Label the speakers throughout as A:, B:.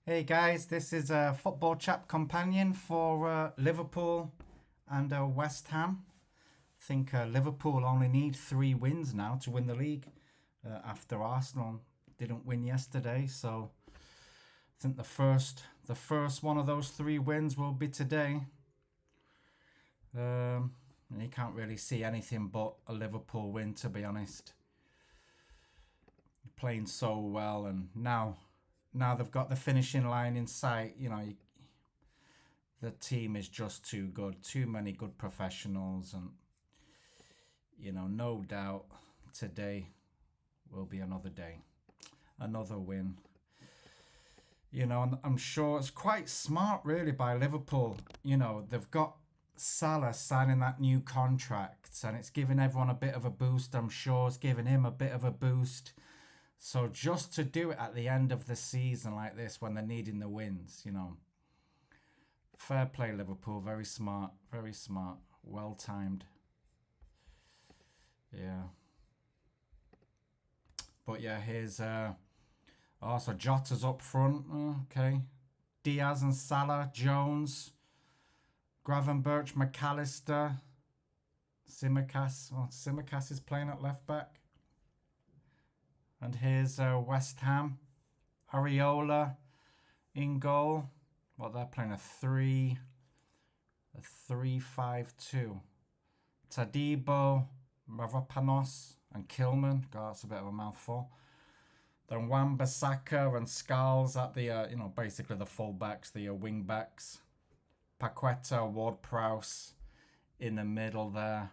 A: Hey guys, this is a football chat companion for Liverpool and West Ham. I think Liverpool only need 3 wins now to win the league after Arsenal didn't win yesterday. So I think the first one of those 3 wins will be today. You can't really see anything but a Liverpool win, to be honest. Playing so well, and now they've got the finishing line in sight. The team is just too good. Too many good professionals, and no doubt today will be another day, another win. And I'm sure it's quite smart, really, by Liverpool. They've got Salah signing that new contract, and it's giving everyone a bit of a boost. I'm sure it's giving him a bit of a boost. So just to do it at the end of the season like this, when they're needing the wins, fair play, Liverpool. Very smart, very smart. Well timed. Yeah. But yeah, here's so Jota's up front. Okay. Diaz and Salah, Jones, Gravenberch, McAllister, Simicas. Oh, Simicas is playing at left back. And here's West Ham, Areola in goal. Well, they're playing a 3-5-2. Tadibo, Mavropanos, and Kilman. God, that's a bit of a mouthful. Then Wan-Bissaka and Skulls at the, basically the full-backs, the wing-backs. Paqueta, Ward-Prowse in the middle there.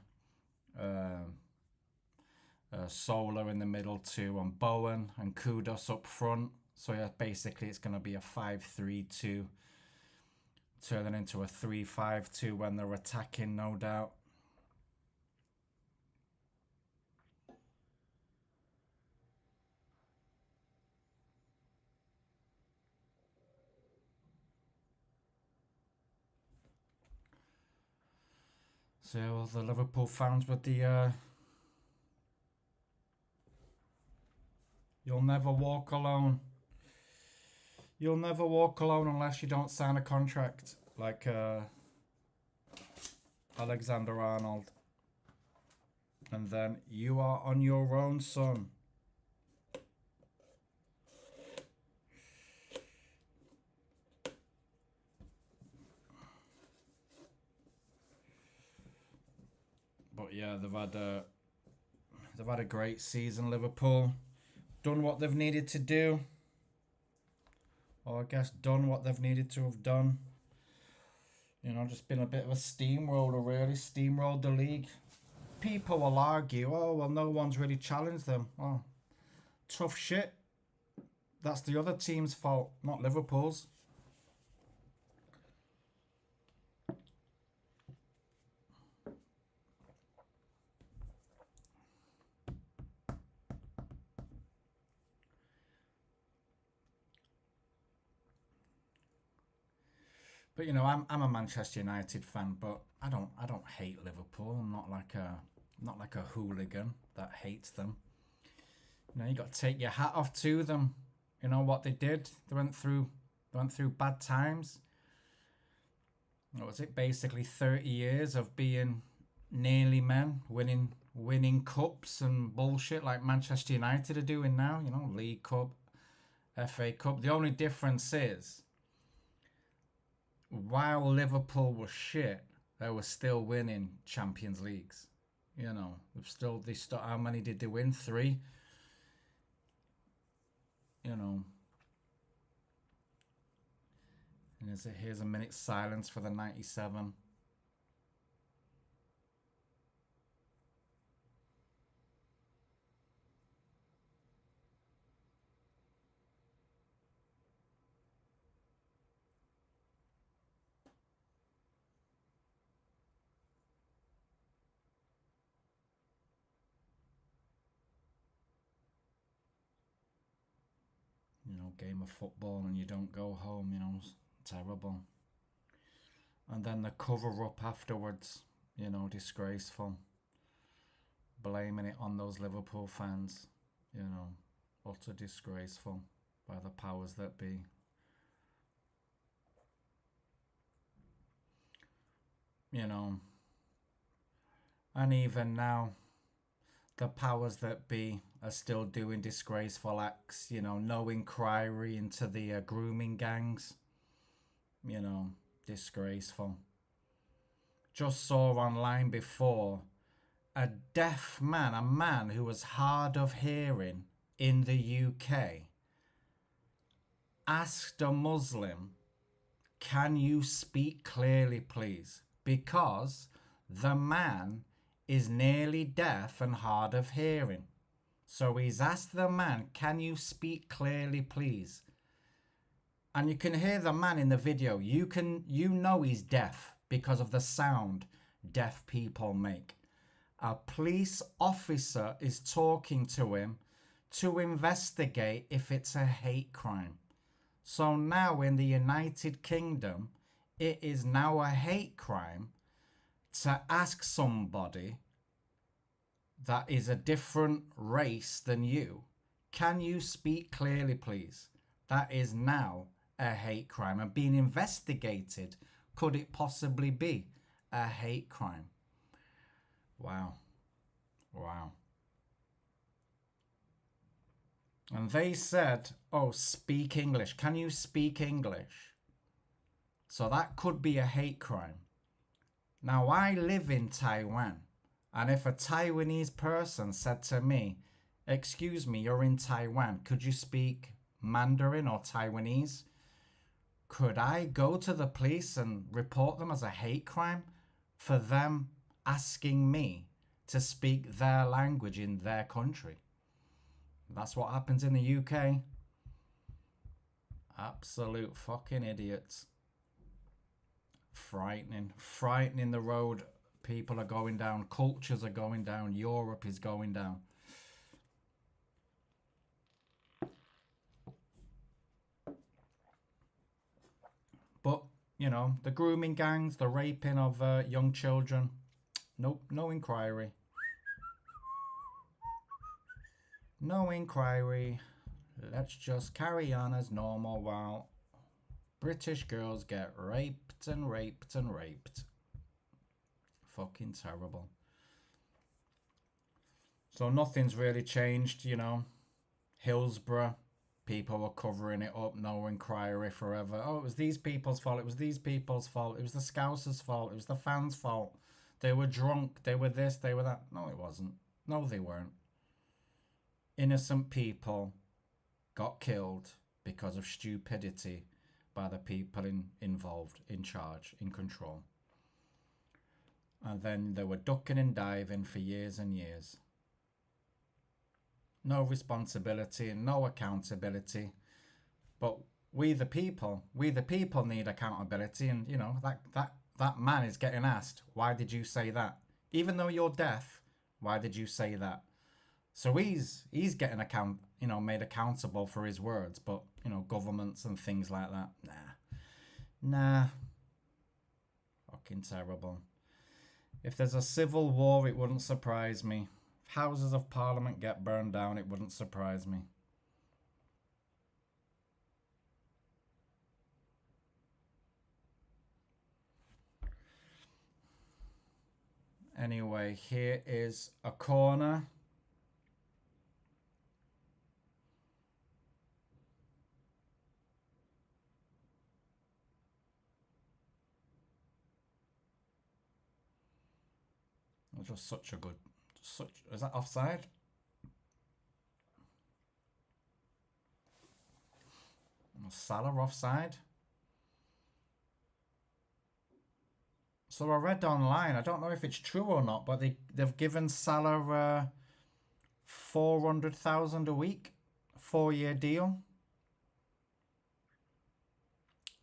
A: Solar in the middle too, and Bowen and Kudos up front. So yeah, basically it's going to be a 5-3-2, turning into a 3-5-2 when they're attacking, no doubt. So yeah, well, the Liverpool fans with the you'll never walk alone. You'll never walk alone unless you don't sign a contract like Alexander Arnold. And then you are on your own, son. But yeah, they've had a great season, Liverpool. Done what they've needed to do. Or I guess done what they've needed to have done. Just been a bit of a steamroller, really. Steamrolled the league. People will argue, oh, well, no one's really challenged them. Oh, tough shit. That's the other team's fault, not Liverpool's. But I'm a Manchester United fan, but I don't hate Liverpool. I'm not like a hooligan that hates them. You got to take your hat off to them. You know what they did? They went through bad times. What was it? Basically 30 years of being nearly men, winning cups and bullshit like Manchester United are doing now. League Cup, FA Cup. The only difference is, while Liverpool was shit, they were still winning Champions Leagues. They still. How many did they win? 3. You know. And here's a minute's silence for the 97. Game of football and you don't go home. It's terrible. And then the cover up afterwards. Disgraceful. Blaming it on those Liverpool fans. Utter disgraceful by the powers that be. you know, and even now, the powers that be are still doing disgraceful acts, you know, no inquiry into the grooming gangs, you know, disgraceful. Just saw online before a deaf man, a man who was hard of hearing in the UK, asked a Muslim, "Can you speak clearly, please?" Because the man is nearly deaf and hard of hearing. So he's asked the man, "Can you speak clearly, please?" And you can hear the man in the video. You know he's deaf because of the sound deaf people make. A police officer is talking to him to investigate if it's a hate crime. So now in the United Kingdom, it is now a hate crime to ask somebody that is a different race than you, "Can you speak clearly, please?" That is now a hate crime and being investigated. Could it possibly be a hate crime? Wow. Wow. And they said, "Oh, speak English. Can you speak English?" So that could be a hate crime. Now, I live in Taiwan, and if a Taiwanese person said to me, "Excuse me, you're in Taiwan, could you speak Mandarin or Taiwanese?" Could I go to the police and report them as a hate crime for them asking me to speak their language in their country? That's what happens in the UK. Absolute fucking idiots. Frightening. Frightening the road people are going down. Cultures are going down. Europe is going down. But, you know, the grooming gangs, the raping of young children, nope, no inquiry. No inquiry. Let's just carry on as normal while British girls get raped and raped and raped. Fucking terrible. So nothing's really changed, you know. Hillsborough, people were covering it up, no inquiry forever. Oh, it was these people's fault, it was these people's fault, it was the Scousers' fault, it was the fans' fault. They were drunk, they were this, they were that. No, it wasn't. No, they weren't. Innocent people got killed because of stupidity by the people involved, in charge, in control. And then they were ducking and diving for years and years. No responsibility and no accountability. But we the people need accountability. And, you know, that man is getting asked, "Why did you say that? Even though you're deaf, why did you say that?" So he's getting made accountable for his words, but, you know, governments and things like that, nah, fucking terrible. If there's a civil war, it wouldn't surprise me. If Houses of Parliament get burned down, it wouldn't surprise me. Anyway, here is a corner. Just such a good, is that offside? Salah offside? So I read online, I don't know if it's true or not, but they've given Salah 400,000 a week, 4-year deal.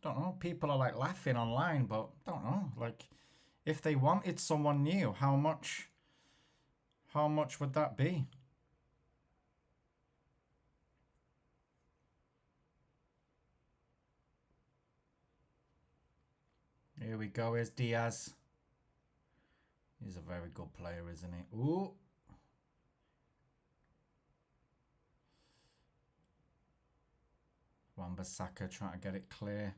A: Don't know, people are like laughing online, but don't know, like, if they wanted someone new, how much would that be? Here we go, here's Diaz. He's a very good player, isn't he? Ooh. Wan-Bissaka trying to get it clear.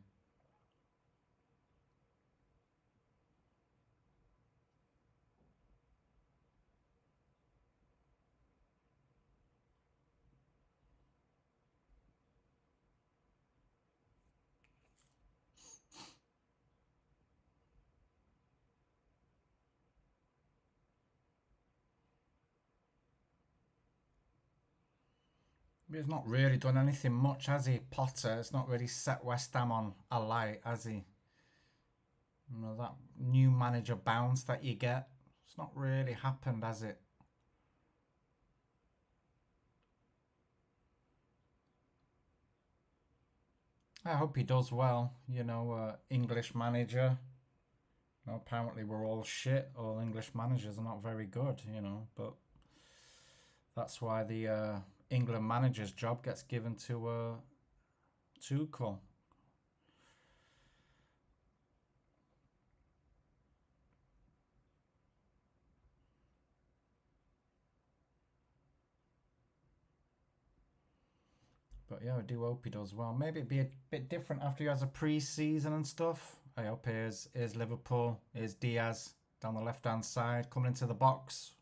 A: He's not really done anything much, has he, Potter? It's not really set West Ham on a light, has he? You know, that new manager bounce that you get, it's not really happened, has it? I hope he does well. English manager. Apparently we're all shit. All English managers are not very good, but that's why the England manager's job gets given to Tuchel. But yeah, I do hope he does well. Maybe it'd be a bit different after he has a pre-season and stuff. I hope here's Liverpool. Here's Diaz down the left-hand side, coming into the box.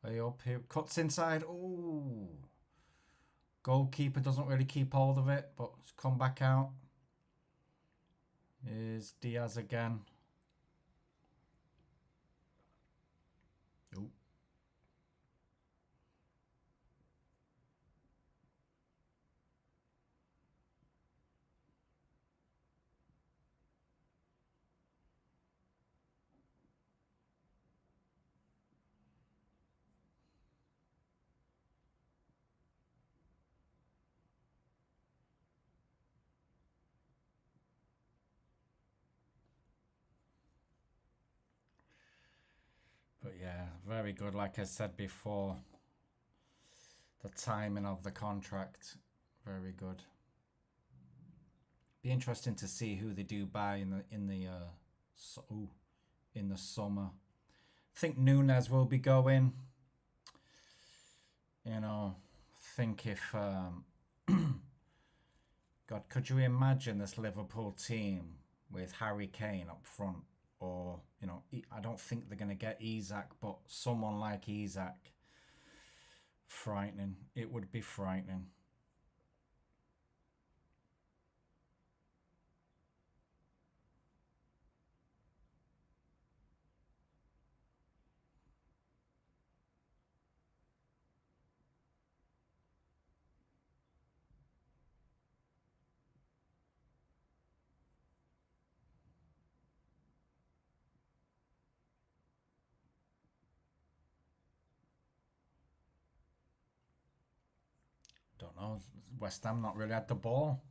A: I hope he cuts inside. Ooh. Goalkeeper doesn't really keep hold of it, but it's come back out. Here's Diaz again. Ooh. But yeah, very good. Like I said before, the timing of the contract, very good. Be interesting to see who they do buy in the summer. I think Nunes will be going. Think if God, could you imagine this Liverpool team with Harry Kane up front? Or, I don't think they're going to get Isak, but someone like Isak, frightening. It would be frightening. Don't know. West Ham not really had the ball.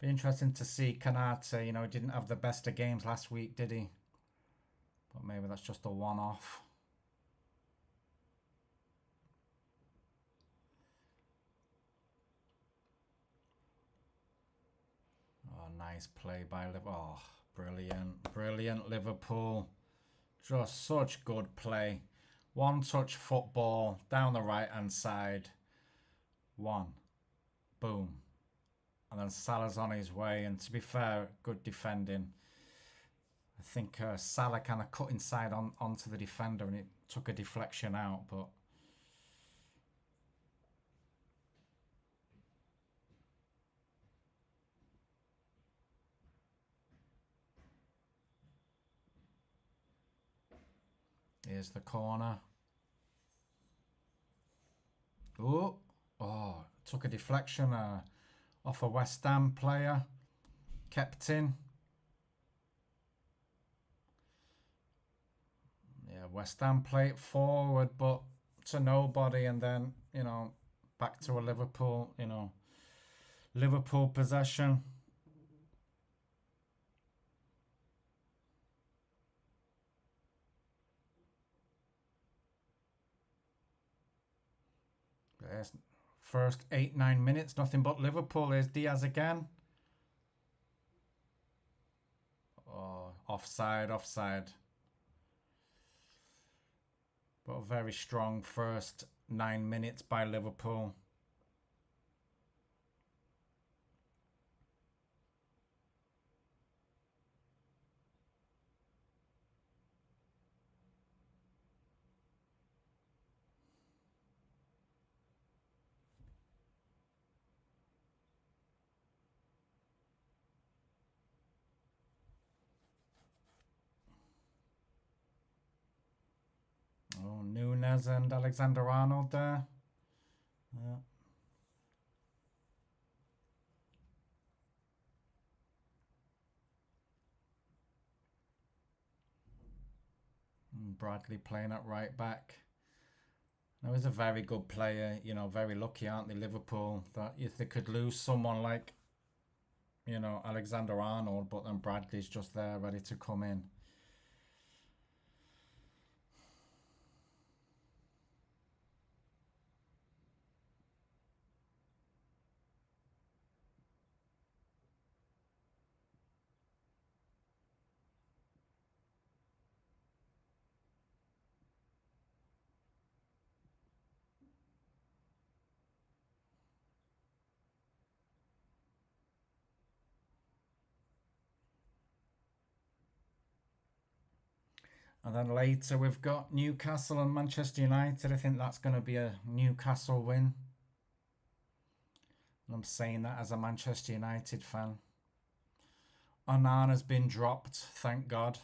A: Be interesting to see Kanate. He didn't have the best of games last week, did he? But maybe that's just a one-off. Oh, nice play by Liverpool. Oh, brilliant. Brilliant Liverpool. Just such good play. One touch football down the right hand side. One. Boom. And then Salah's on his way. And to be fair, good defending. I think Salah kind of cut inside onto the defender and it took a deflection out. But here's the corner. Oh, took a deflection off a West Ham player. Kept in. Yeah, West Ham play it forward, but to nobody, and then back to a Liverpool possession. There's first 8-9 minutes, nothing but Liverpool. There's Diaz again. Oh, offside. But a very strong first 9 minutes by Liverpool. Diaz and Alexander-Arnold there. Yeah. And Bradley playing at right back. Now he's a very good player. You know, very lucky, aren't they, Liverpool, that if they could lose someone like, you know, Alexander-Arnold, but then Bradley's just there ready to come in. And then later we've got Newcastle and Manchester United. I think that's going to be a Newcastle win. And I'm saying that as a Manchester United fan. Onana's been dropped, thank God.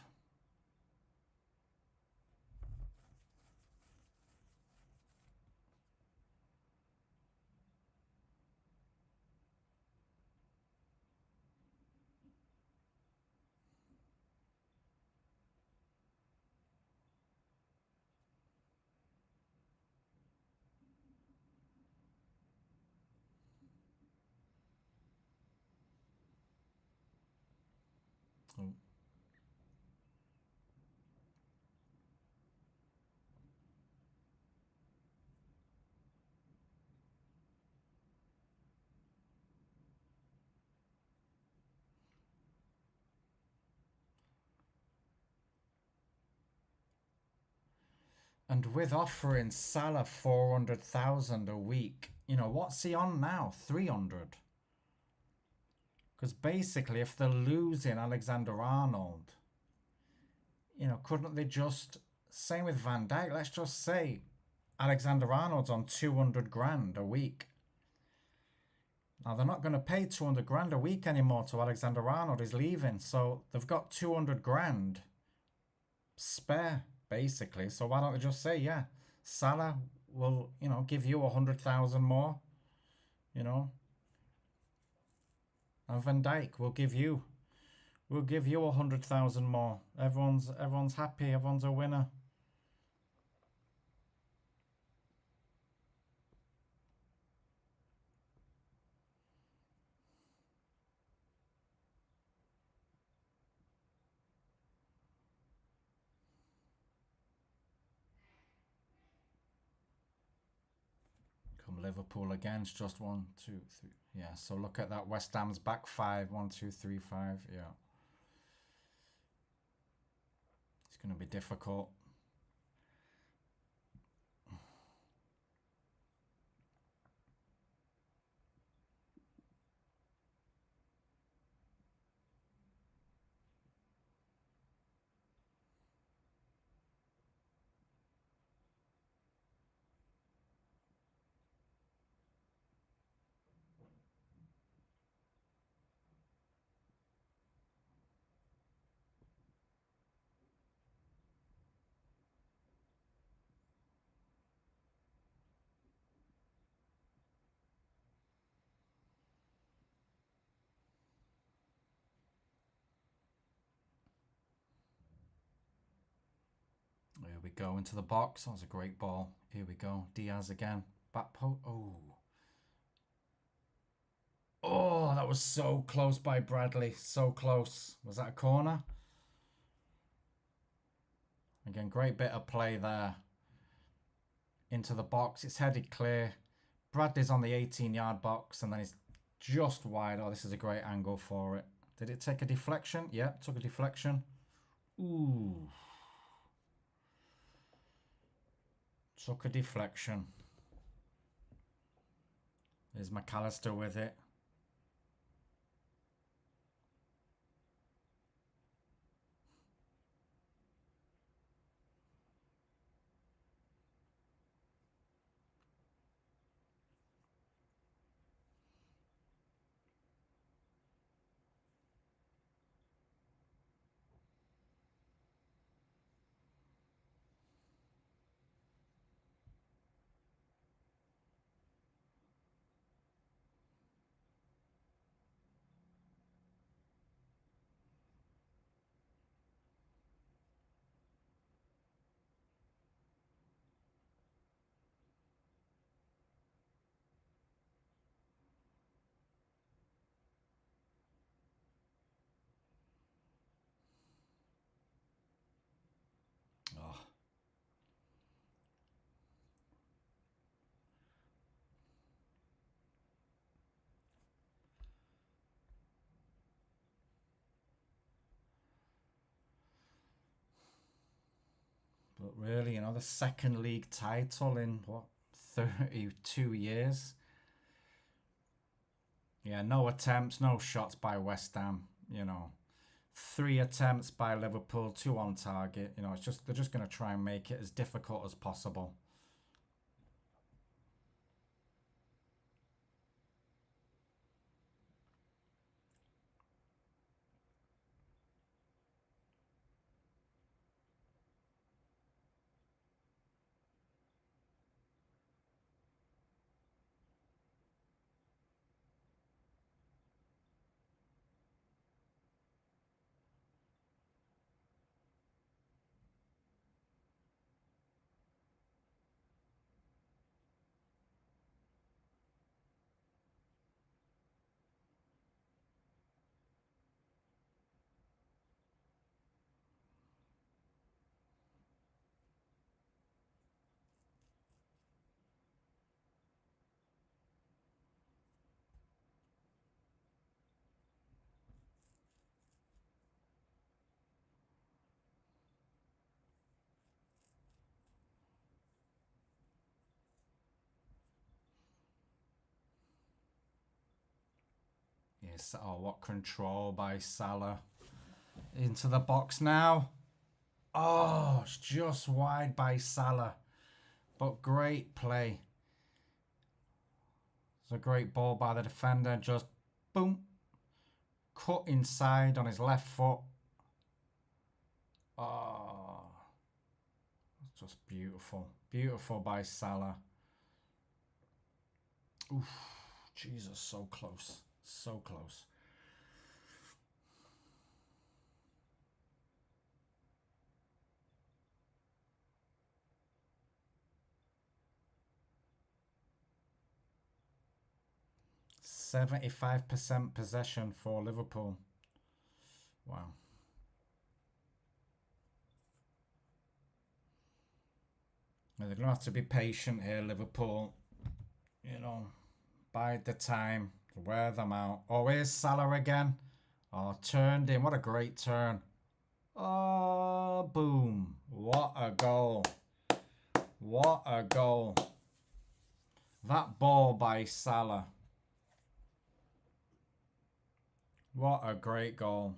A: Oh. And with offering Salah 400,000 a week, you know, what's he on now? 300. Because basically, if they're losing Alexander-Arnold, you know, couldn't they just, same with Van Dijk, let's just say Alexander-Arnold's on 200 grand a week. Now, they're not going to pay 200 grand a week anymore to Alexander-Arnold. He's leaving. So they've got 200 grand spare, basically. So why don't they just say, yeah, Salah will, you know, give you 100,000 more, you know, and Van Dijk will give you, we'll give you 100,000 more. Everyone's happy. Everyone's a winner. Come Liverpool again. It's just 1, 2, 3. Yeah. So look at that. West Ham's back 5. 1, 2, 3, 5. Yeah. It's going to be difficult. Here we go into the box. That was a great ball. Here we go. Diaz again. Back post. Oh. Oh, that was so close by Bradley. So close. Was that a corner? Again, great bit of play there. Into the box. It's headed clear. Bradley's on the 18-yard box and then he's just wide. Oh, this is a great angle for it. Did it take a deflection? Yeah, took a deflection. Ooh. Took a deflection. There's McAllister with it. But really, the second league title in, what, 32 years? Yeah, no attempts, no shots by West Ham, 3 attempts by Liverpool, 2 on target. They're just going to try and make it as difficult as possible. Yes, oh, what control by Salah. Into the box now. Oh, it's just wide by Salah. But great play. It's a great ball by the defender. Just boom. Cut inside on his left foot. Oh, it's just beautiful. Beautiful by Salah. Oof, Jesus, so close. So close. %75% possession for Liverpool. Wow. They're going to have to be patient here, Liverpool. Bide the time, wear them out. Oh, here's Salah again. Oh, turned in. What a great turn. Oh, boom. What a goal. What a goal. That ball by Salah. What a great goal.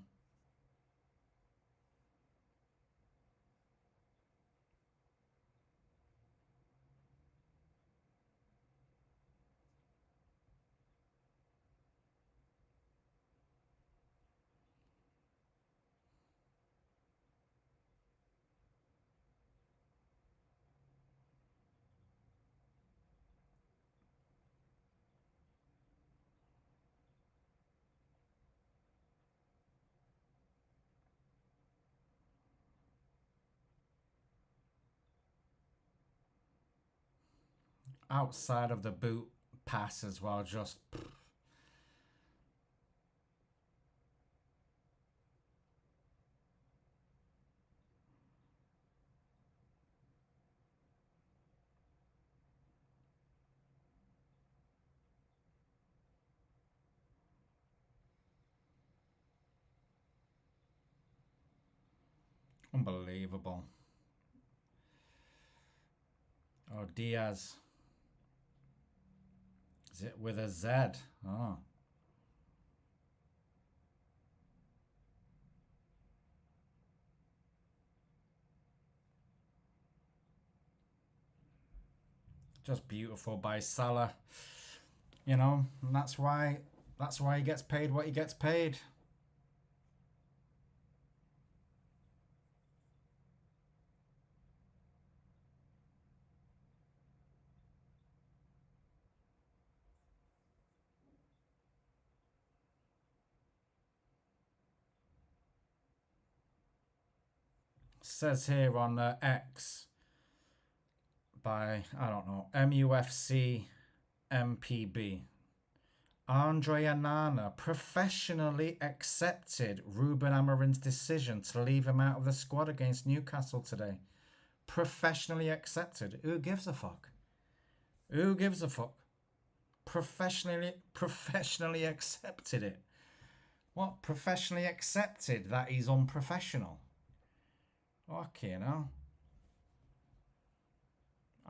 A: Outside of the boot pass as well, just unbelievable. Oh, Diaz. Is it with a Z? Oh. Just beautiful by Salah. And that's why he gets paid what he gets paid. Says here on X by, I don't know, MUFC MPB. Andre Onana professionally accepted Ruben Amorim's decision to leave him out of the squad against Newcastle today. Professionally accepted. Who gives a fuck? Who gives a fuck? Professionally accepted it. What? Professionally accepted that he's unprofessional? Okay, now.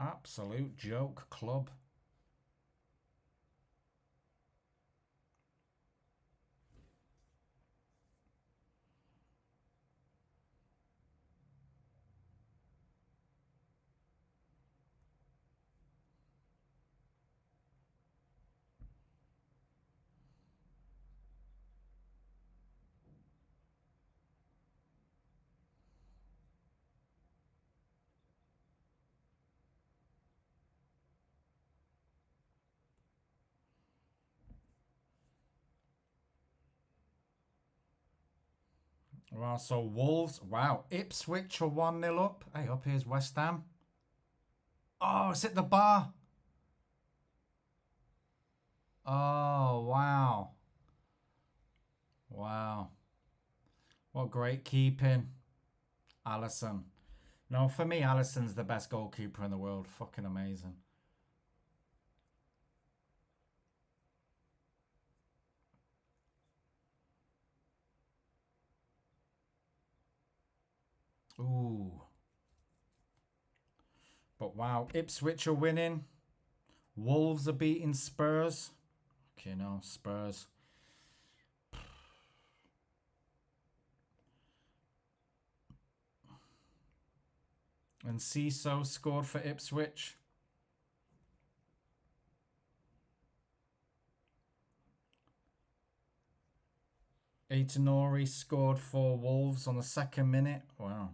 A: Absolute joke club. Well, so Wolves, wow. Ipswich are 1-0 up. Hey, up here's West Ham. Oh, it's at the bar. Oh, wow. Wow. What great keeping. Allison. No, for me, Allison's the best goalkeeper in the world. Fucking amazing. Ooh. But wow, Ipswich are winning. Wolves are beating Spurs. Okay, no, Spurs. And Ciso scored for Ipswich. Aitonori scored for Wolves on the 2nd minute. Wow.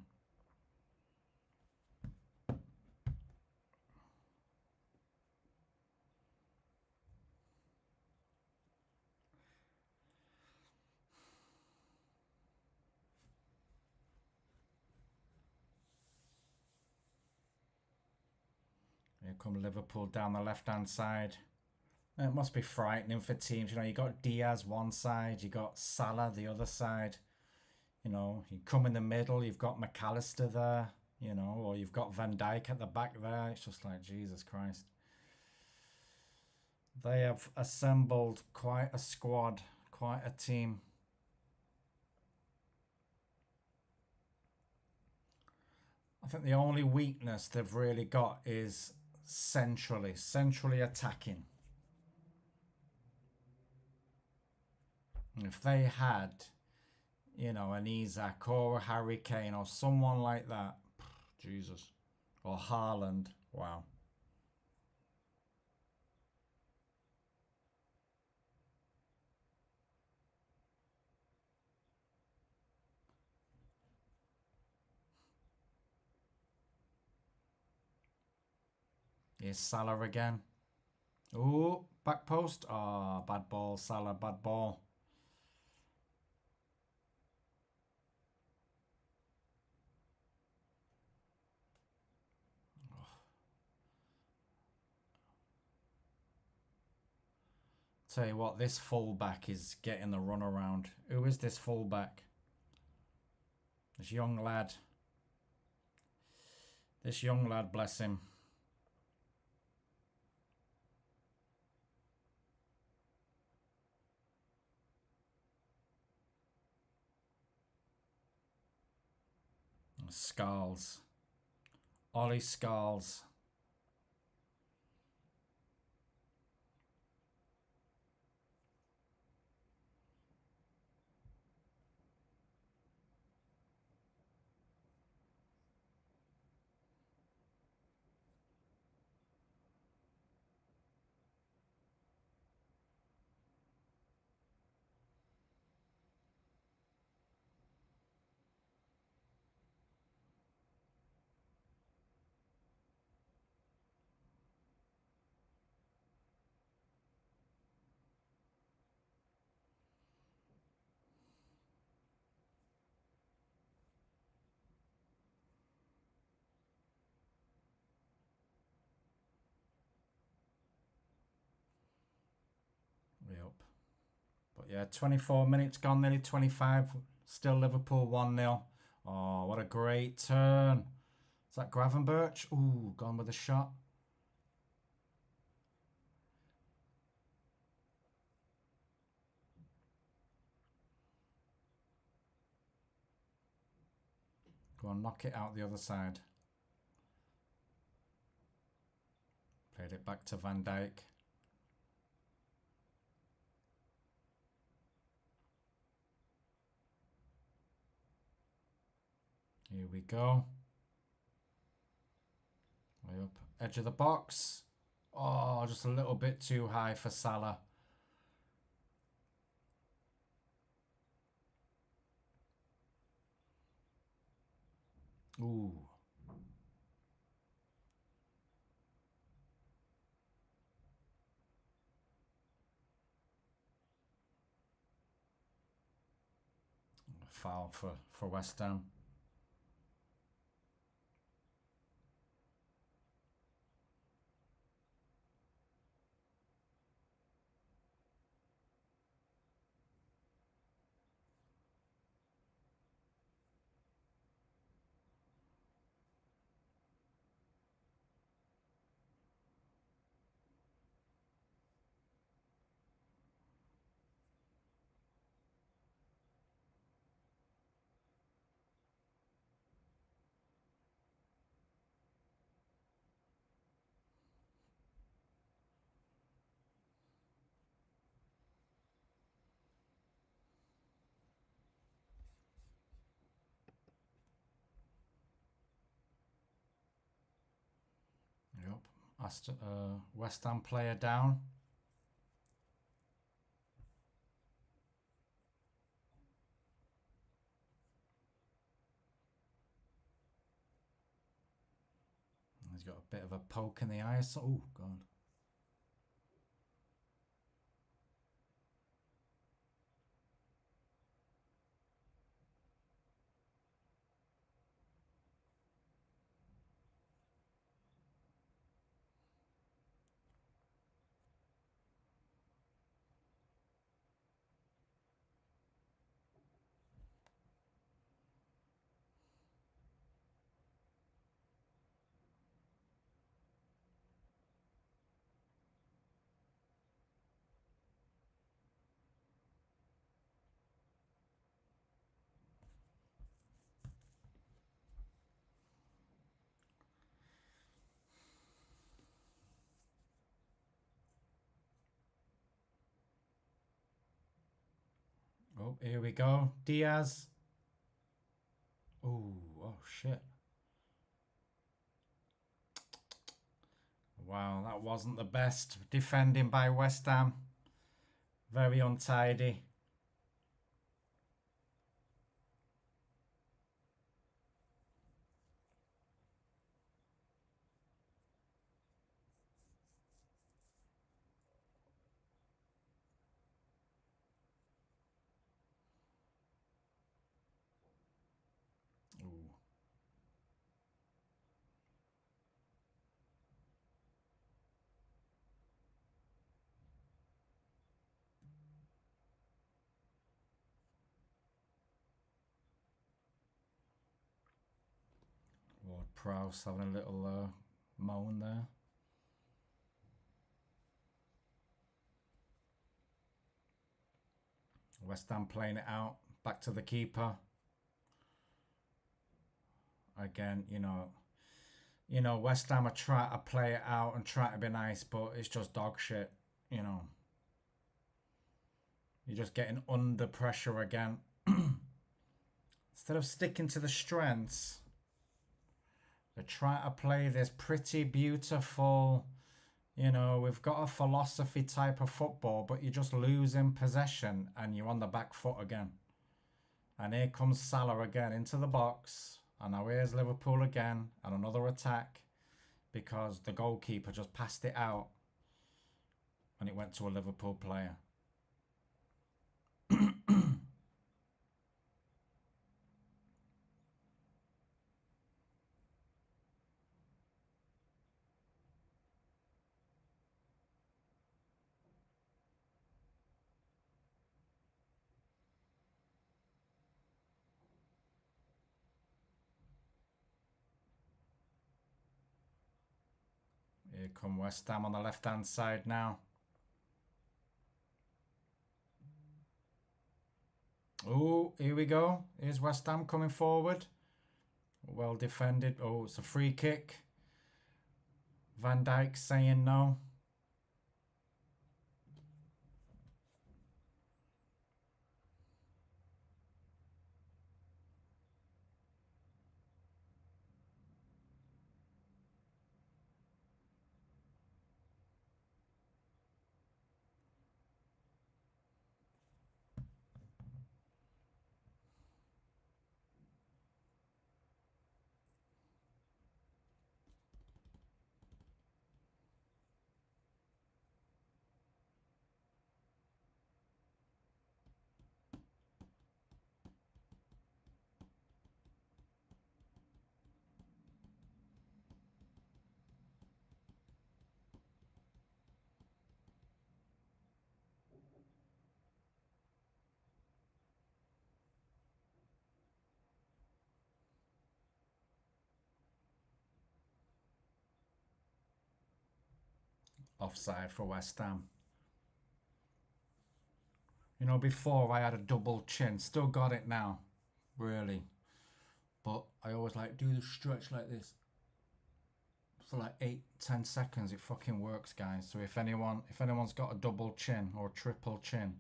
A: Here come Liverpool down the left-hand side. It must be frightening for teams. You know, you got Diaz one side, you got Salah the other side. You know, you come in the middle, you've got McAllister there, you know, or you've got Van Dijk at the back there. It's just like, Jesus Christ. They have assembled quite a squad, quite a team. I think the only weakness they've really got is centrally attacking. If they had, you know, an Isak or a Harry Kane or someone like that, Jesus, or Haaland, wow. Here's Salah again. Ooh, back post. Oh, bad ball, Salah, bad ball. Tell you what, this fullback is getting the run around. Who is this fullback? This young lad. This young lad, bless him. Skulls. Ollie Skulls. Way up. But yeah, 24 minutes gone, nearly 25. Still Liverpool 1-0. Oh, what a great turn. Is that Gravenberch? Ooh, gone with a shot. Go on, knock it out the other side. Played it back to Van Dijk. Here we go. Way up, edge of the box. Oh, just a little bit too high for Salah. Ooh. Foul for West Ham. Yep. West Ham player down. He's got a bit of a poke in the eye. So, oh, God. Oh, here we go. Diaz. Ooh, oh, shit. Wow, that wasn't the best defending by West Ham. Very untidy. Ooh. Ward-Prowse having a little moan there. West Ham playing it out. Back to the keeper. Again, you know, West Ham are trying to play it out and try to be nice, but it's just dog shit, you know. You're just getting under pressure again. Instead of sticking to the strengths, they're trying to play this pretty beautiful, you know, we've got a philosophy type of football, but you're just losing possession and you're on the back foot again. And here comes Salah again into the box. And now here's Liverpool again and another attack because the goalkeeper just passed it out and it went to a Liverpool player. Here come West Ham on the left-hand side now. Oh, here we go. Here's West Ham coming forward. Well defended. Oh, it's a free kick. Van Dijk saying no. Offside for West Ham. You know, before I had a double chin. Still got it now. Really. But I always like do the stretch like this for like 8-10 seconds. It fucking works, guys. So if anyone's got a double chin or a triple chin,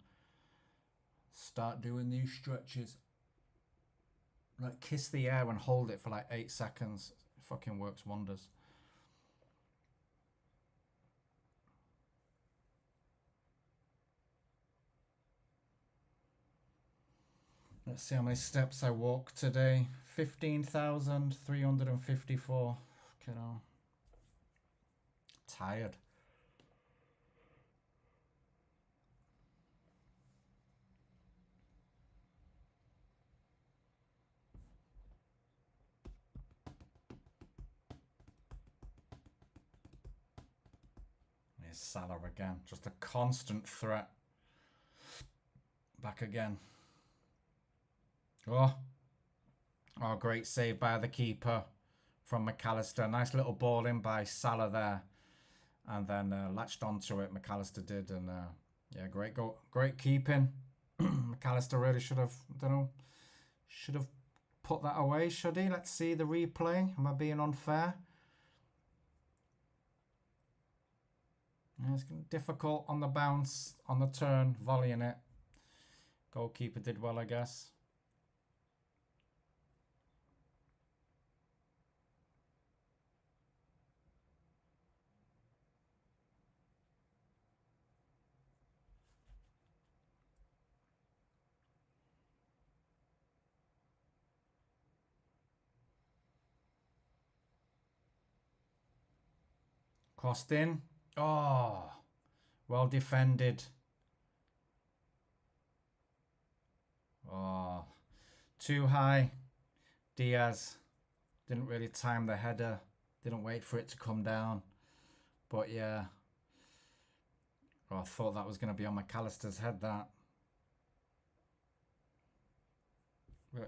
A: start doing these stretches. Like kiss the air and hold it for like 8 seconds. It fucking works wonders. Let's see how many steps I walked today. 15,354. You know, tired. Here's Salah again. Just a constant threat. Back again. Oh, great save by the keeper from McAllister. Nice little ball in by Salah there. And then latched onto it, McAllister did. And yeah, great goal. Great keeping. McAllister really should have, should have put that away, should he? Let's see the replay. Am I being unfair? Yeah, it's difficult on the bounce, on the turn, volleying it. Goalkeeper did well, I guess. Crossed in. Oh, well defended. Oh, too high. Diaz didn't really time the header. Didn't wait for it to come down. But yeah. Oh, I thought that was going to be on McAllister's head, that.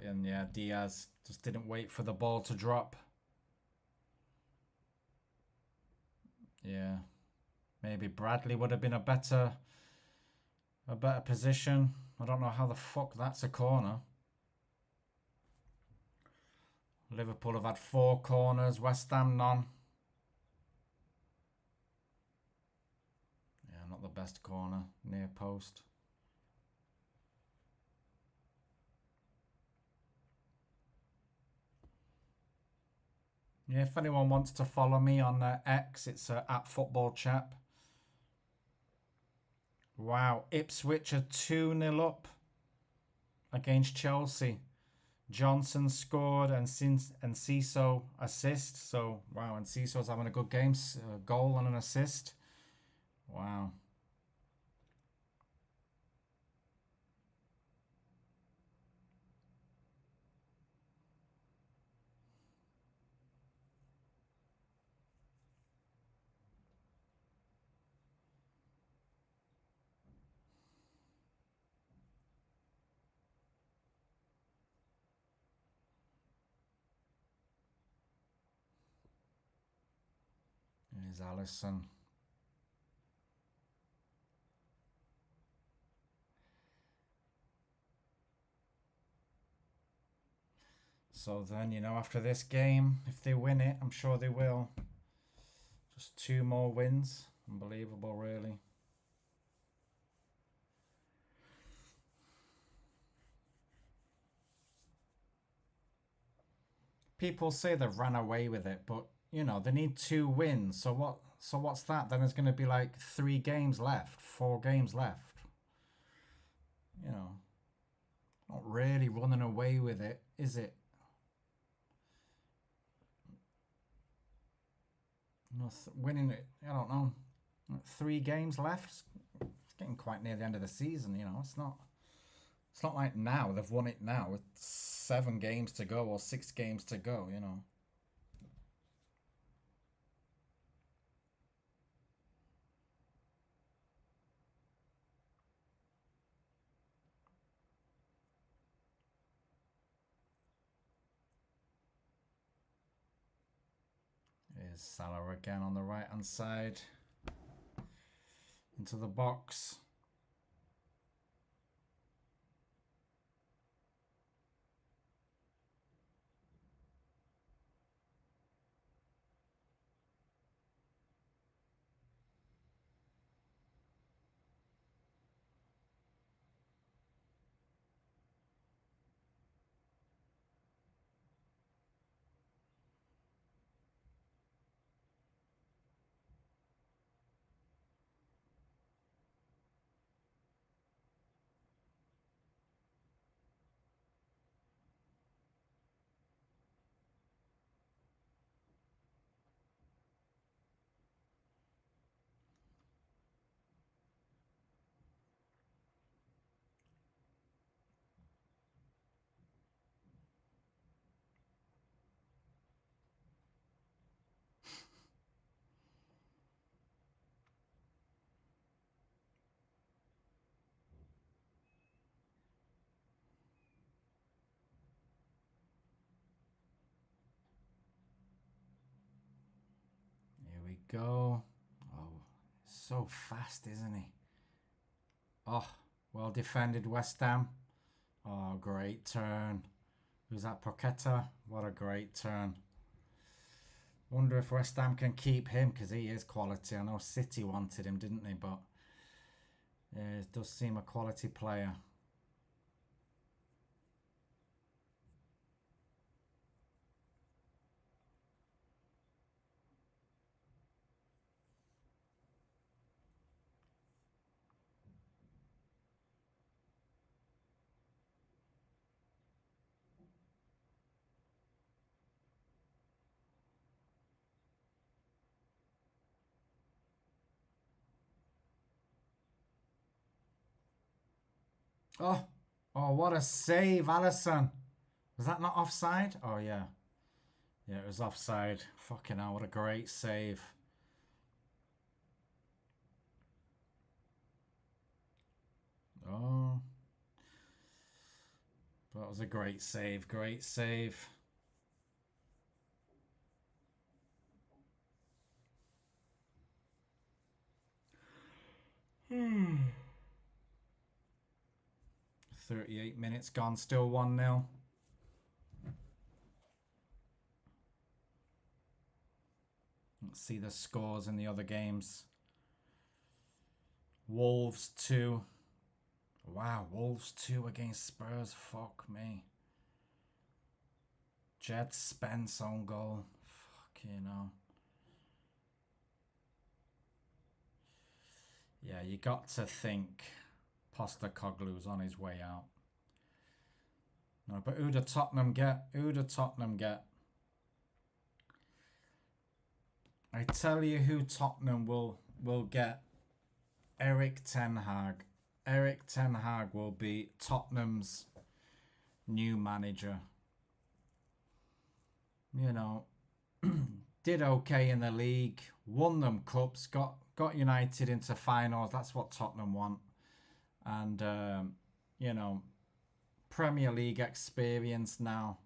A: And yeah, Diaz just didn't wait for the ball to drop. Yeah. Maybe Bradley would have been a better position. I don't know how the fuck that's a corner. Liverpool have had 4 corners, West Ham none. Yeah, not the best corner, near post. Yeah, if anyone wants to follow me on X, it's at Football Chapp. Wow, Ipswich are 2-0 up against Chelsea. Johnson scored and Ciso assist. So, wow, and Ciso's having a good game. Goal and an assist. Wow. Here's Allison. So then, you know, after this game, if they win it, I'm sure they will, Just 2 more wins. Unbelievable, really. People say they've ran away with it, but they need 2 wins. So what? So what's that? Then there's going to be like 3 games left, 4 games left. You know, not really running away with it, is it? Winning it. I don't know. 3 games left. It's getting quite near the end of the season. It's not. It's not like now they've won it now with 7 games to go or 6 games to go. Here's Salah again on the right hand side into the box. Here we go. Oh, so fast, isn't he? Oh, well defended, West Ham. Oh, great turn. Who's that, Paqueta? What a great turn. Wonder if West Ham can keep him, because he is quality. I know City wanted him, didn't they? But yeah, it does seem a quality player. Oh, oh, what a save, Alisson. Was that not offside? Oh, yeah. Yeah, it was offside. Fucking hell, what a great save. Oh. That was a great save, great save. Hmm. 38 minutes gone, still 1-0. Let's see the scores in the other games. Wolves 2. Wow, Wolves 2 against Spurs. Fuck me. Jed Spence on goal. Fucking hell. Yeah, you got to think Postecoglou's on his way out. No, but who do Tottenham get? Who do Tottenham get? I tell you who Tottenham will get. Erik ten Hag. Erik ten Hag will be Tottenham's new manager. Did okay in the league, won them cups, got United into finals. That's what Tottenham want. And, Premier League experience now.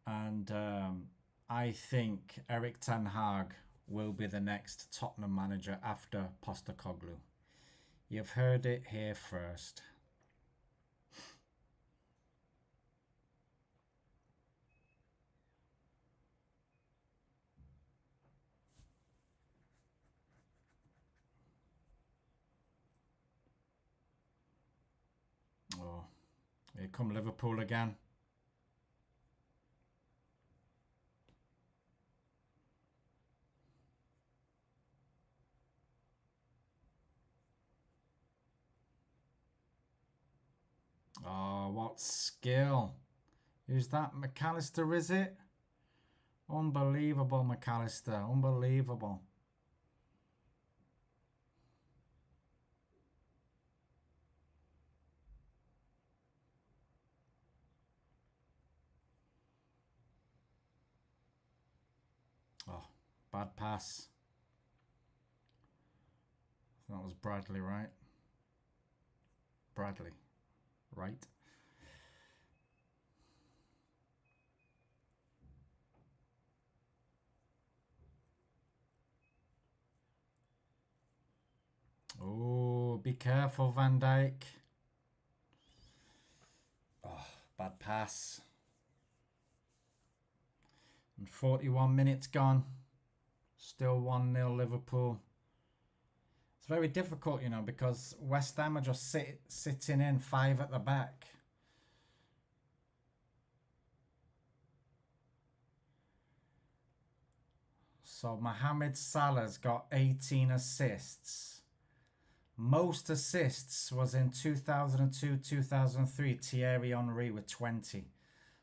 A: And I think Erik ten Hag will be the next Tottenham manager after Postecoglou. You've heard it here first. come Liverpool again. Oh, what skill. Who's that? McAllister, is it? Unbelievable, McAllister. Unbelievable. Oh, bad pass. That was Bradley, right? Bradley, right? Oh, be careful, Van Dijk. Oh, bad pass. And 41 minutes gone. Still 1-0 Liverpool. It's very difficult, you know, because West Ham are just sitting in 5 at the back. So Mohamed Salah's got 18 assists. Most assists was in 2002-2003, Thierry Henry with 20.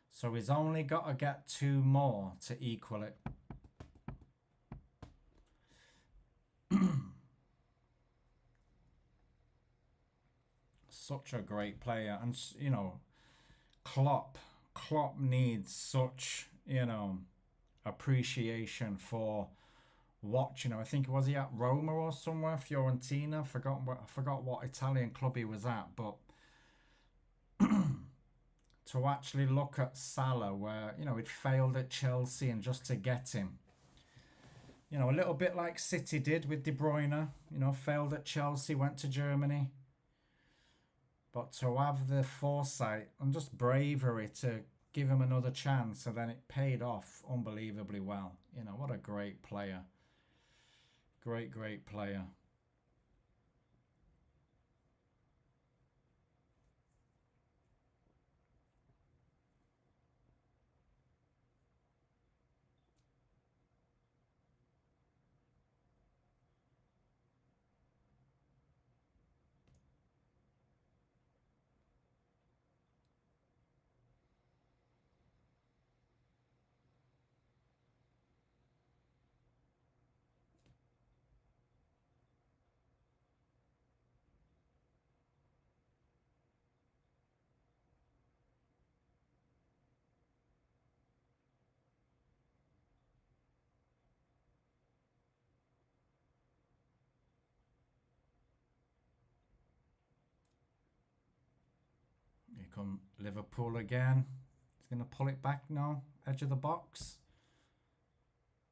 A: So he's only got to get 2 more to equal it. Such a great player. And, you know, Klopp needs such, you know, appreciation for watching. I think, was he at Roma or somewhere, Fiorentina? I forgot what Italian club he was at, but to actually look at Salah, where, you know, he'd failed at Chelsea, and just to get him, you know, a little bit like City did with De Bruyne, you know, failed at Chelsea, went to Germany. But to have the foresight and just bravery to give him another chance, and then it paid off unbelievably well. You know, what a great player. Great player. Here come Liverpool again. He's going to pull it back now. Edge of the box.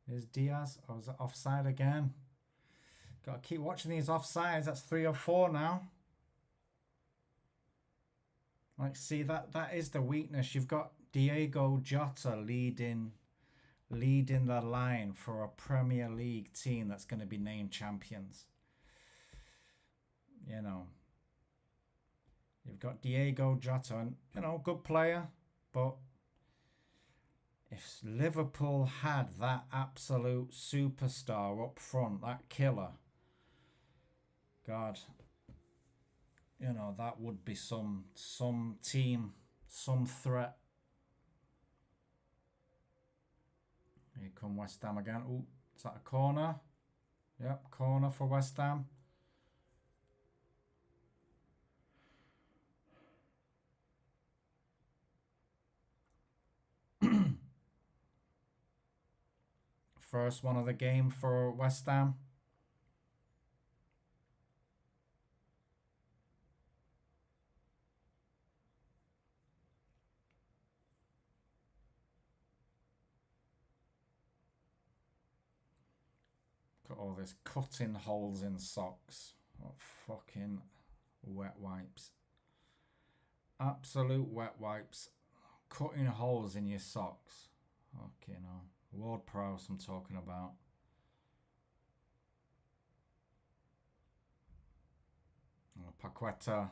A: Here's Diaz. Oh, is it offside again? Got to keep watching these offsides. That's 3 or 4 now. Like, see, that is the weakness. You've got Diego Jota leading the line for a Premier League team that's going to be named champions. You know, you've got Diego Jota, and, you know, good player, but if Liverpool had that absolute superstar up front, that killer, God, you know, that would be some team, some threat. Here come West Ham again. Oh, is that a corner? Yep, corner for West Ham. First one of the game for West Ham. Got all this cutting holes in socks. What fucking wet wipes. Absolute wet wipes. Cutting holes in your socks. Okay, no. Ward Prowse I'm talking about. Paqueta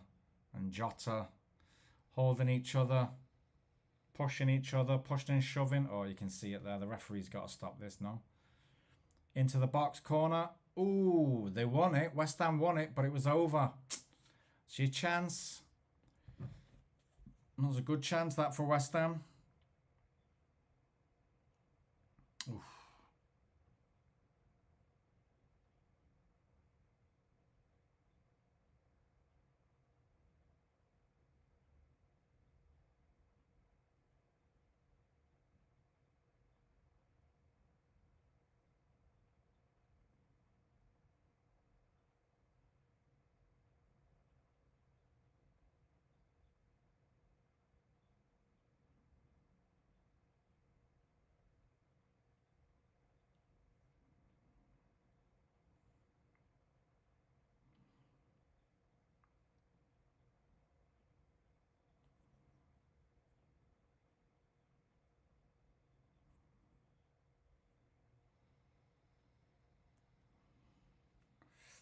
A: and Jota holding each other, pushing each other, pushing and shoving. Oh, you can see it there. The referee's got to stop this now. Into the box corner. Ooh, they won it. West Ham won it, but it was over. It's your chance. That was a good chance, that, for West Ham. Oof.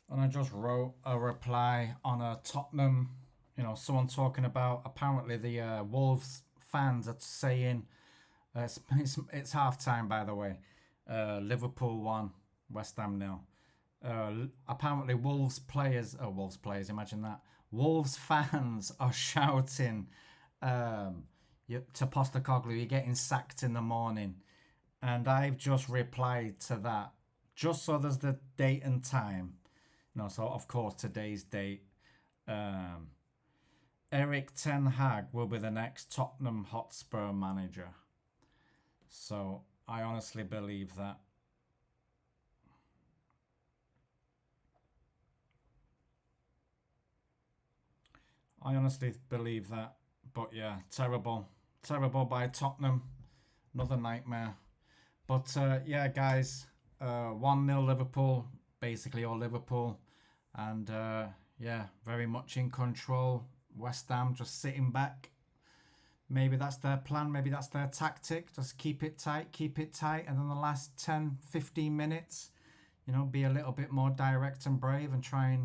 A: And I just wrote a reply on a Tottenham, someone talking about apparently the Wolves fans are saying it's half time, by the way. Liverpool 1, West Ham 0. Apparently Wolves players, imagine that. Wolves fans are shouting to Postecoglou, you're getting sacked in the morning. And I've just replied to that, just so there's the date and time. No, so of course today's date. Erik ten Hag will be the next Tottenham Hotspur manager. So I honestly believe that. I honestly believe that. But yeah, terrible. Terrible by Tottenham. Another nightmare. But yeah, guys, 1-0 Liverpool. Basically all Liverpool. And yeah, very much in control. West Ham just sitting back. Maybe that's their plan. Maybe that's their tactic. Just keep it tight. And then the last 10, 15 minutes, be a little bit more direct and brave and try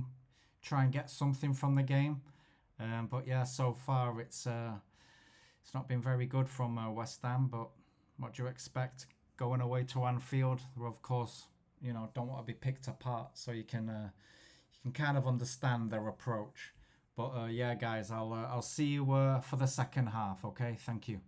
A: and get something from the game. But yeah, so far it's not been very good from West Ham. But what do you expect? Going away to Anfield, who of course, don't want to be picked apart. So you can kind of understand their approach. But yeah, guys, I'll see you for the second half. Okay, thank you.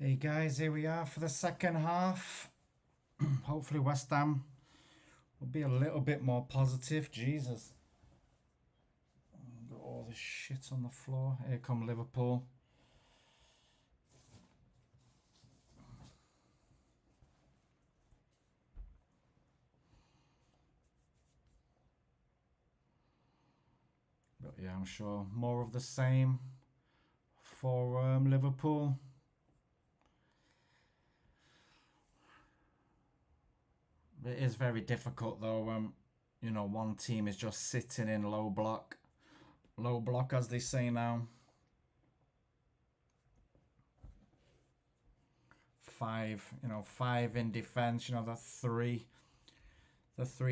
A: Hey guys, here we are for the second half. Hopefully West Ham will be a little bit more positive. Jesus. Got all this shit on the floor. Here come Liverpool. But yeah, I'm sure more of the same for Liverpool. It is very difficult though. You know, one team is just sitting in low block as they say now. Five in defense. You know, the three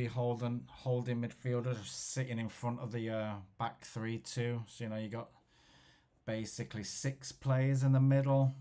A: holding midfielders sitting in front of the back three too. So you know, you got basically 6 players in the middle.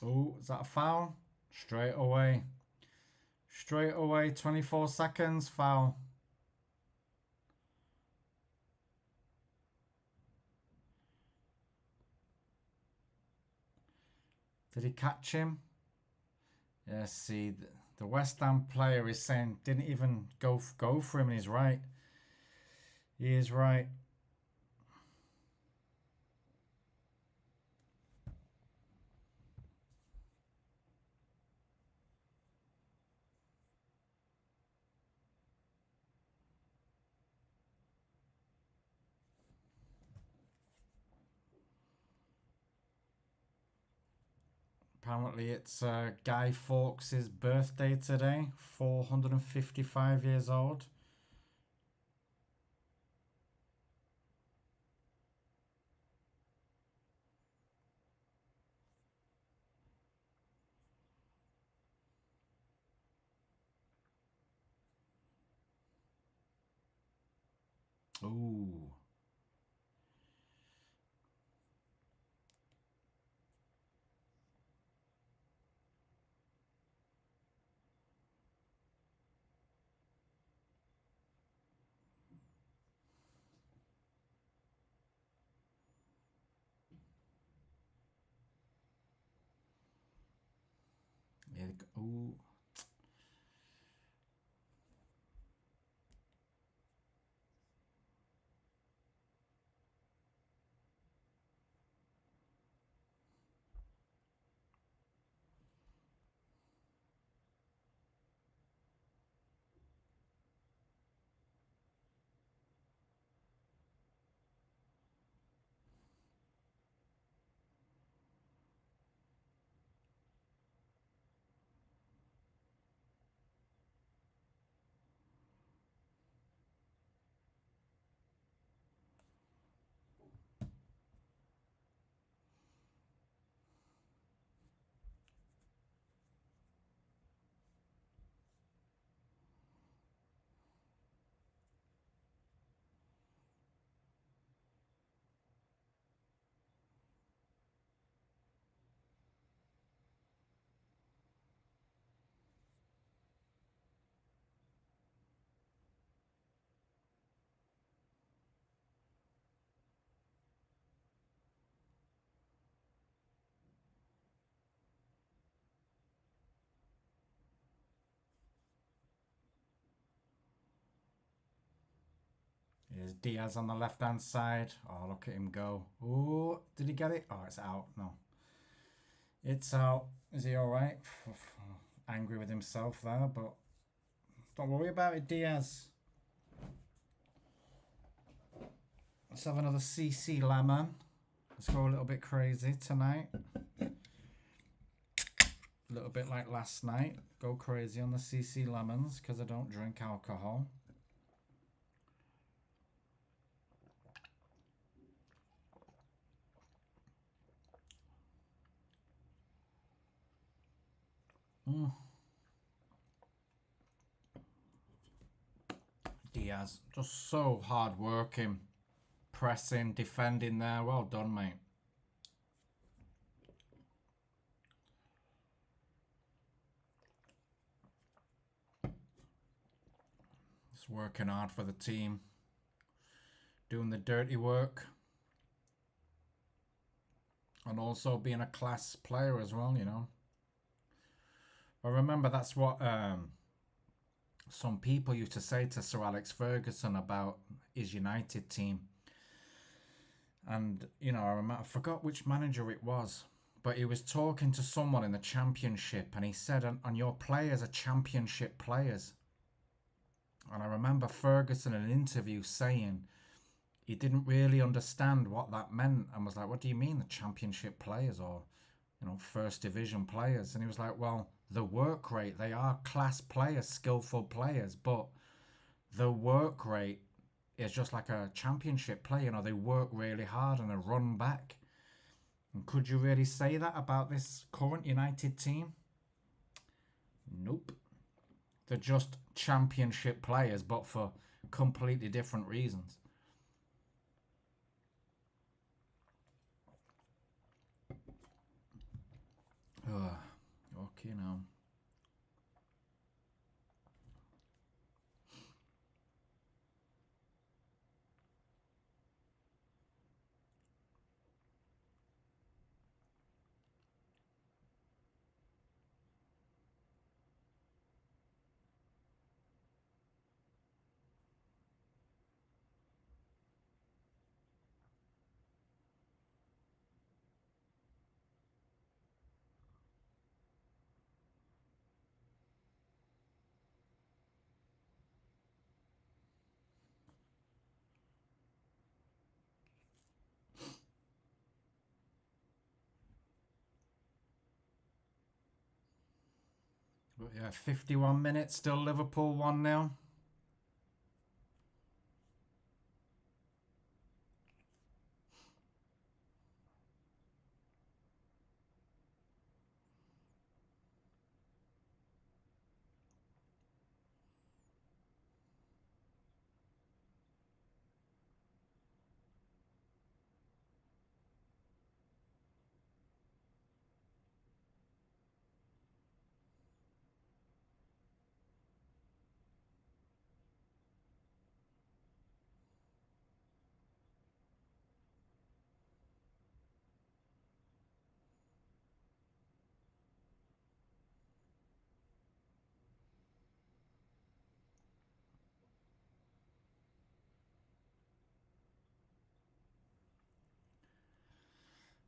A: Oh, is that a foul? Straight away. 24 seconds, foul. Did he catch him? Yeah, see, the West Ham player is saying didn't even go for him, and he's right. He is right. Apparently it's Guy Fawkes' birthday today, 455 years old. Ooh. Yeah, ooh. Here's Diaz on the left-hand side. Oh, look at him go. Ooh, did he get it? Oh, it's out. No. It's out. Is he alright? Angry with himself there, but don't worry about it, Diaz. Let's have another CC Lemon. Let's go a little bit crazy tonight. A little bit like last night. Go crazy on the CC Lemons because I don't drink alcohol. Mm. Diaz, just so hard working, pressing, defending there. Well done, mate. Just working hard for the team, doing the dirty work, and also being a class player as well, you know. I remember that's what some people used to say to Sir Alex Ferguson about his United team. And, you know, I forgot which manager it was, but he was talking to someone in the Championship, and he said, and your players are Championship players. And I remember Ferguson in an interview saying he didn't really understand what that meant, and was like, what do you mean, the Championship players, or, you know, First Division players? And he was like, well, the work rate, they are class players, skillful players, but the work rate is just like a Championship player. You know, they work really hard and they run back. And could you really say that about this current United team? Nope. They're just Championship players, but for completely different reasons. Okay now. But yeah, 51 minutes, still Liverpool 1-0.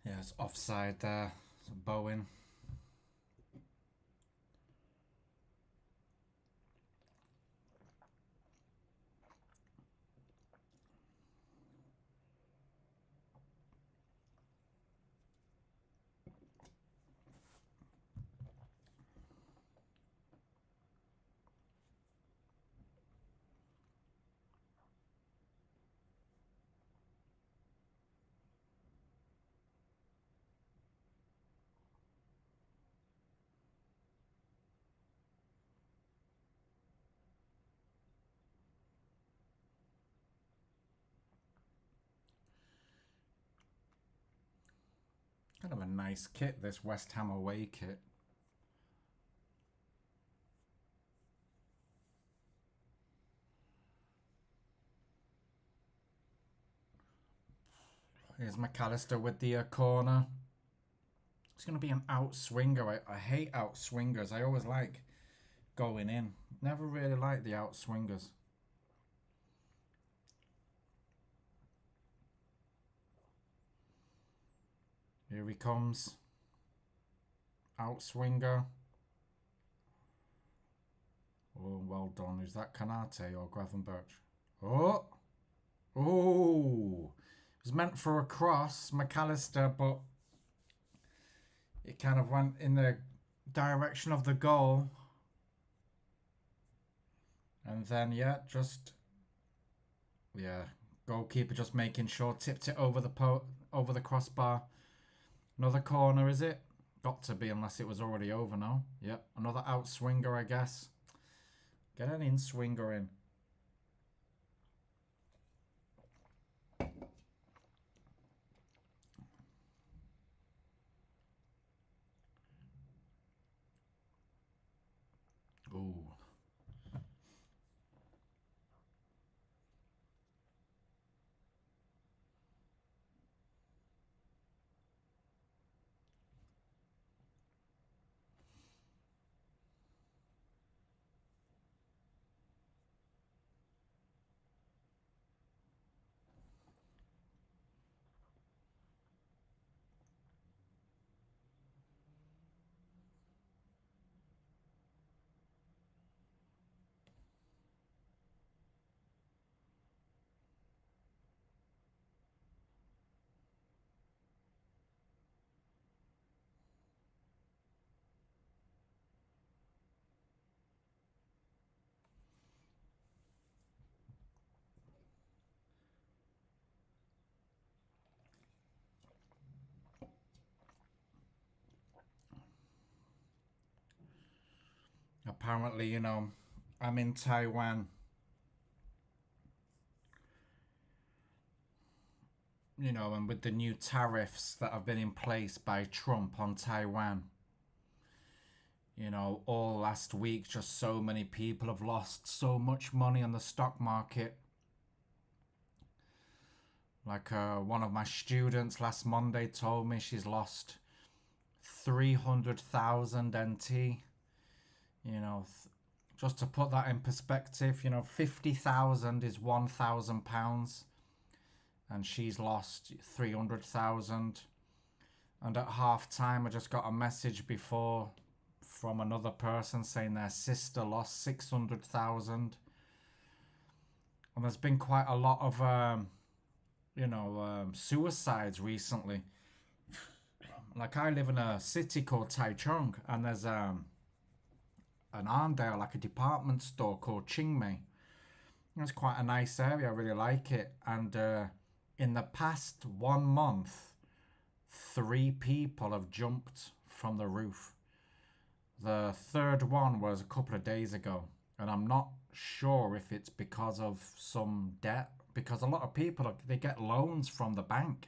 A: Yeah, it's offside there. It's Bowen. Kind of a nice kit, this West Ham away kit. Here's McAllister with the corner. It's going to be an out swinger. I hate out swingers. I always like going in. Never really like the out swingers. Here he comes. Out swinger. Oh, well done. Is that Kanate or Gravenberch? Oh! Oh! It was meant for a cross, McAllister, but it kind of went in the direction of the goal. And then, yeah, goalkeeper just making sure, tipped it over the crossbar. Another corner, is it? Got to be, unless it was already over now. Yep, another out swinger, I guess. Get an in swinger in. Ooh. Apparently, I'm in Taiwan, and with the new tariffs that have been in place by Trump on Taiwan, all last week, just so many people have lost so much money on the stock market. Like one of my students last Monday told me she's lost 300,000 NT. Just to put that in perspective, 50,000 is £1,000, and she's lost 300,000. And at half time, I just got a message before from another person saying their sister lost 600,000. And there's been quite a lot of, suicides recently. Like, I live in a city called Taichung, and there's an Arndale, like a department store called Qingmei. It's quite a nice area. I really like it. And in the past 1 month, 3 people have jumped from the roof. The third one was a couple of days ago, and I'm not sure if it's because of some debt, because a lot of people, they get loans from the bank.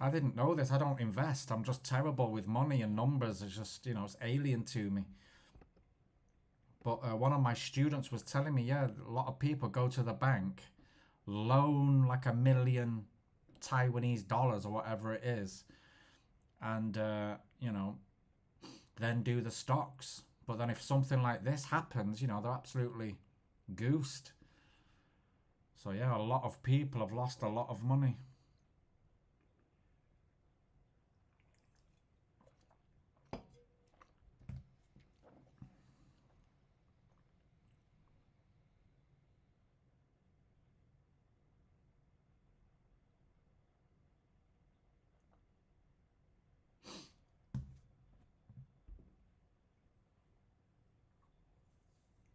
A: I didn't know this. I don't invest. I'm just terrible with money and numbers. It's just, it's alien to me. But one of my students was telling me, yeah, a lot of people go to the bank, loan like $1 million Taiwanese dollars or whatever it is, and, then do the stocks. But then if something like this happens, they're absolutely goosed. So yeah, a lot of people have lost a lot of money.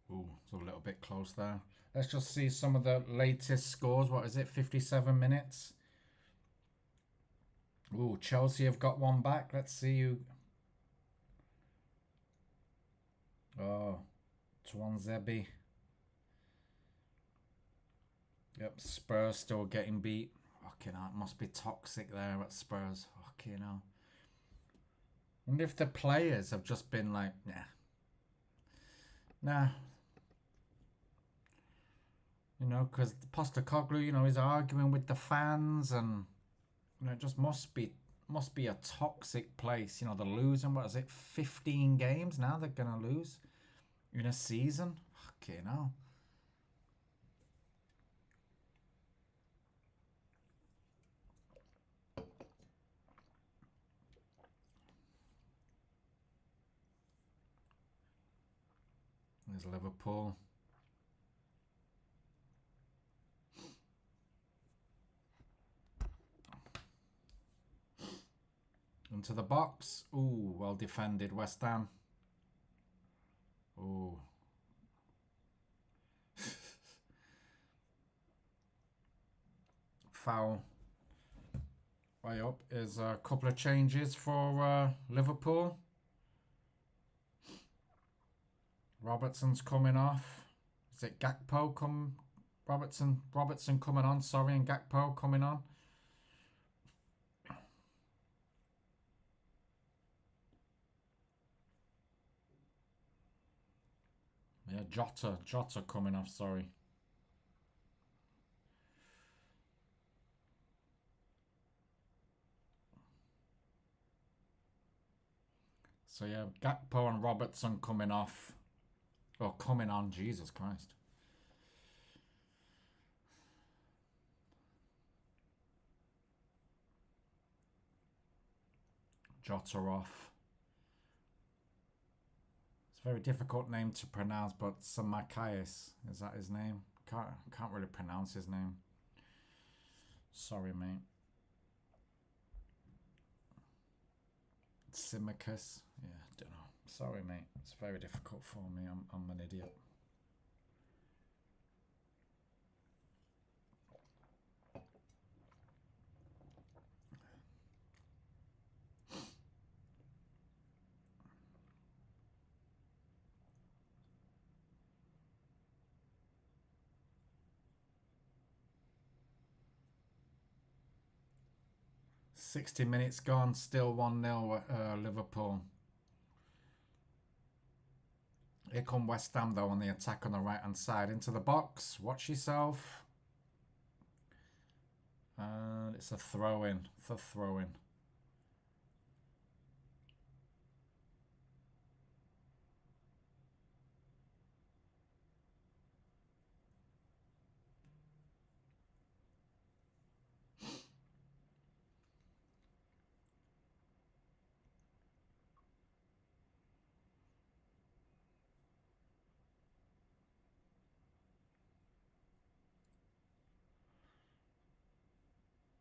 A: Ooh, it's a little bit close there. Let's just see some of the latest scores. What is it? 57 minutes. Ooh, Chelsea have got one back. Let's see who. Oh, Tuanzebe. Yep, Spurs still getting beat. Fucking hell, it must be toxic there at Spurs. Fucking hell. I wonder if the players have just been like, nah. Because Postecoglou, he's arguing with the fans, and it just must be a toxic place. They're losing. What is it? 15 games now they're gonna lose in a season. Fucking hell. There's Liverpool. Into the box. Ooh, well defended, West Ham. Ooh. Foul way up is a couple of changes for Liverpool. Robertson's coming off. Is it Gakpo Robertson coming on, sorry, and Gakpo coming on. Yeah, Jota coming off, sorry. So yeah, Gakpo and Robertson coming off. Or coming on, Jesus Christ. Jota off. It's a very difficult name to pronounce, but Samakais, is that his name? Can't really pronounce his name. Sorry, mate. Simicus. Yeah, don't know. Sorry, mate. It's very difficult for me. I'm an idiot. $60 gone, still 1-0 Liverpool. Here come West Ham though on the attack on the right hand side. Into the box. Watch yourself. And it's a throw in. It's a throw in.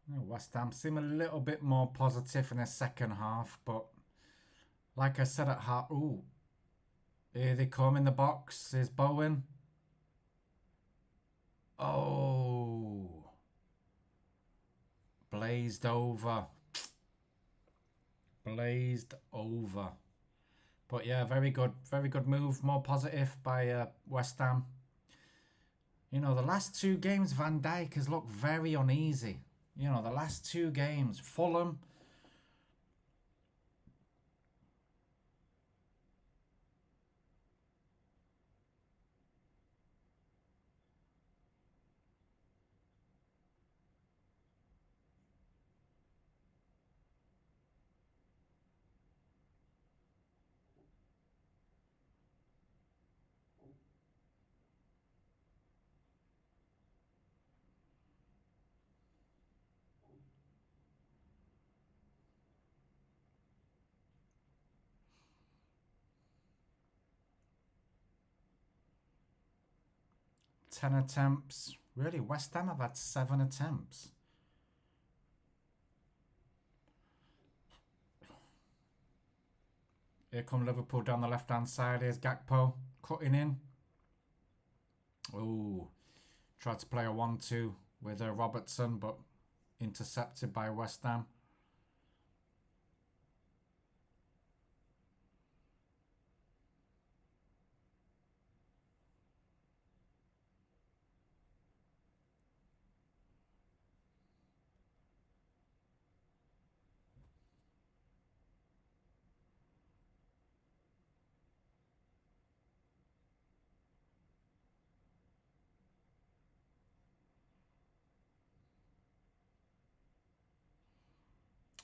A: West Ham seem a little bit more positive in the second half, but like I said at half, ooh, here they come in the box. Here's Bowen. Oh, blazed over. Blazed over. But yeah, very good move. More positive by West Ham. You know, the last two games, Van Dijk has looked very uneasy. You know, the last two games, Fulham. Ten attempts. Really, West Ham have had 7 attempts. Here come Liverpool down the left-hand side. Here's Gakpo cutting in. Ooh, tried to play a 1-2 with Robertson, but intercepted by West Ham.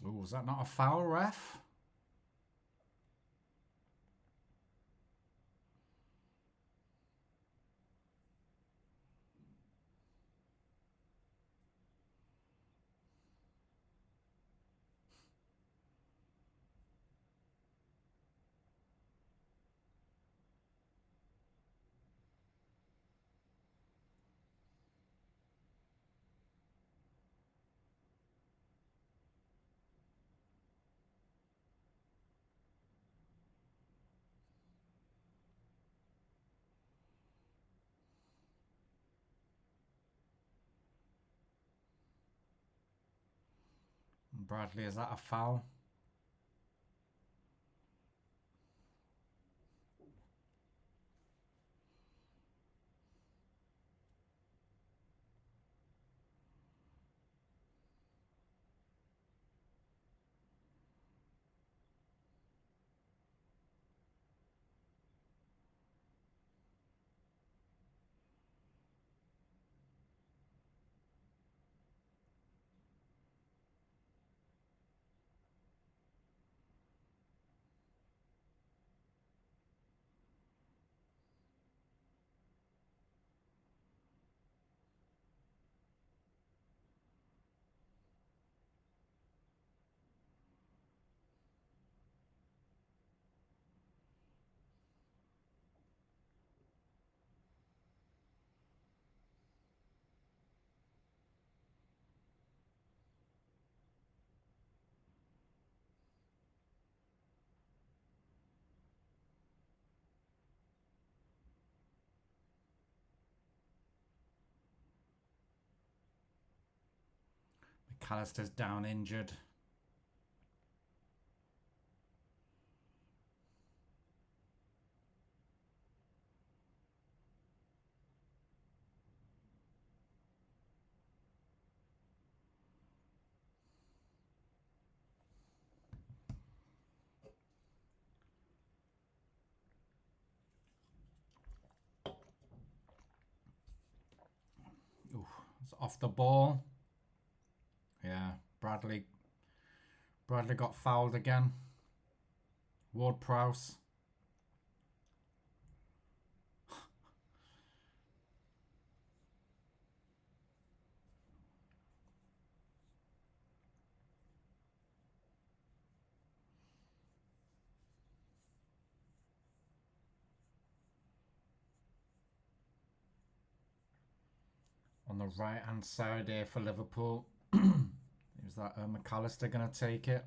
A: Ooh, was that not a foul, ref? Bradley, is that a foul? McAllister's down injured. Ooh, it's off the ball. Yeah, Bradley got fouled again. Ward-Prowse. On the right hand side here for Liverpool. Is that McAllister going to take it?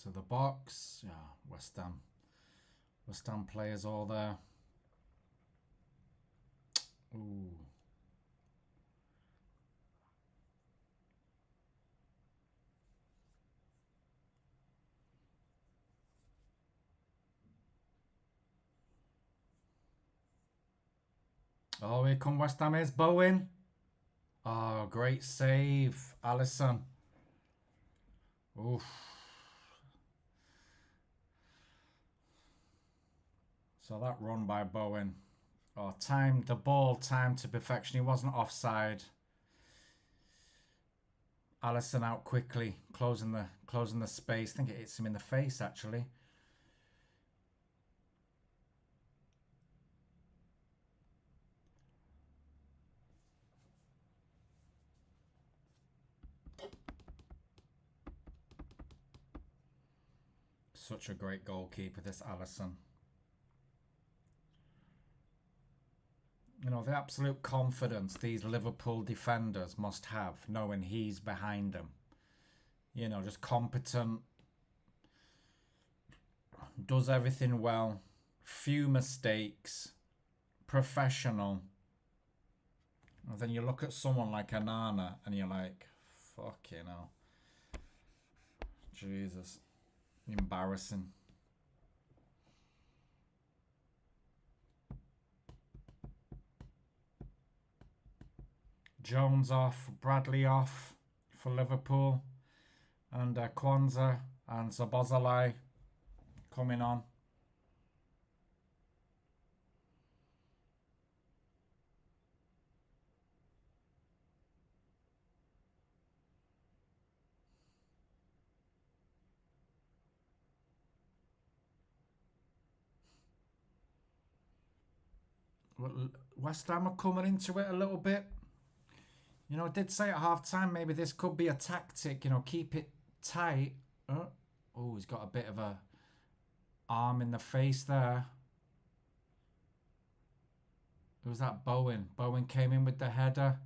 A: To the box. Yeah, West Ham players all there. Ooh. Oh, here come West Ham. Here's Bowen. Oh, great save, Alisson. Oof. So that run by Bowen. Oh, timed the ball, timed to perfection. He wasn't offside. Alisson out quickly, closing the space. I think it hits him in the face actually. Such a great goalkeeper, this Alisson. You know, the absolute confidence these Liverpool defenders must have, knowing he's behind them. You know, just competent, does everything well, few mistakes, professional. And then you look at someone like Anana and you're like, fucking hell. Jesus. Embarrassing. Jones off, Bradley off for Liverpool, and Kwanzaa and Zabozalai coming on. West Ham are coming into it a little bit. You know, I did say at half time maybe this could be a tactic, you know, keep it tight. Oh, he's got a bit of a arm in the face there. Who's that? Bowen. Bowen came in with the header.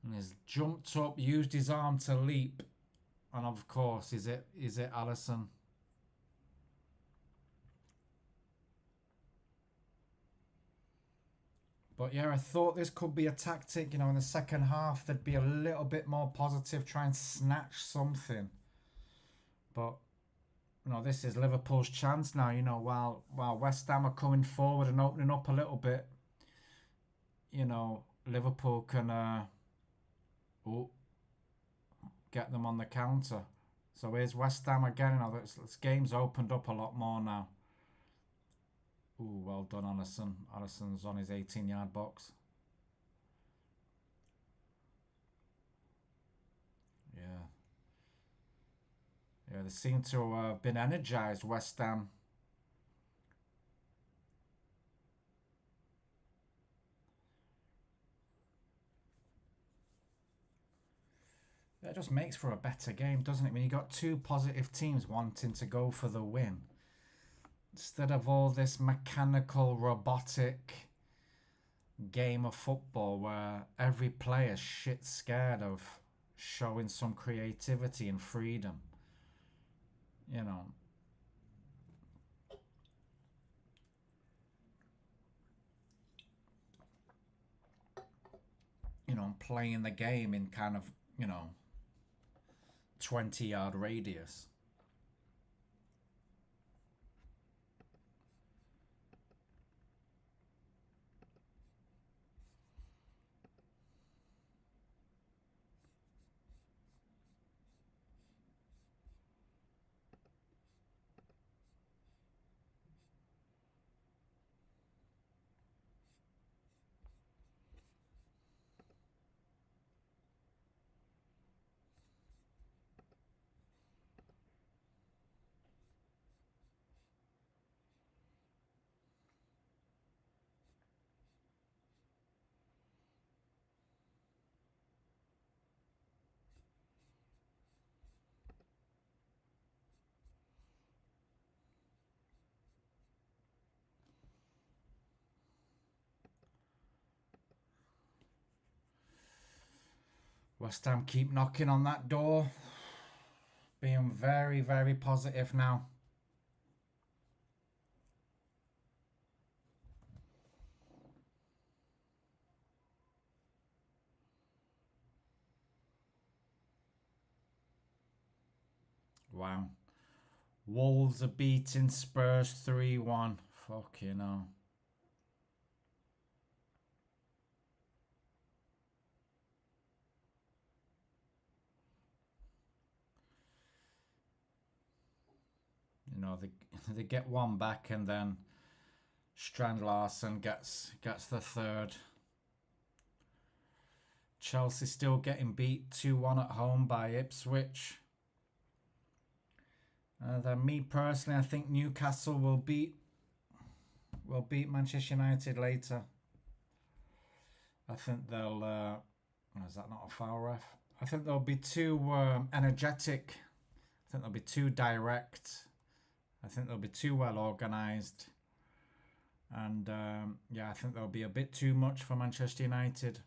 A: And he's jumped up, used his arm to leap. And of course, is it Alisson? But yeah, I thought this could be a tactic. In the second half, they'd be a little bit more positive, try and snatch something. But this is Liverpool's chance now. While West Ham are coming forward and opening up a little bit, Liverpool can get them on the counter. So here's West Ham again. This game's opened up a lot more now. Ooh, well done, Alisson. Alisson's on his 18-yard box. Yeah. Yeah, they seem to have been energised, West Ham. It just makes for a better game, doesn't it? When you got two positive teams wanting to go for the win. Instead of all this mechanical, robotic game of football where every player's shit scared of showing some creativity and freedom. Playing the game in kind of, 20-yard radius. West Ham keep knocking on that door. Being very, very positive now. Wow. Wolves are beating Spurs 3-1. Fucking hell. They get one back and then Strand Larsen gets the third. Chelsea still getting beat 2-1 at home by Ipswich. Then me personally, I think Newcastle will beat Manchester United later. I think they'll. Is that not a foul, ref? I think they'll be too energetic. I think they'll be too direct. I think they'll be too well organised. And I think they'll be a bit too much for Manchester United.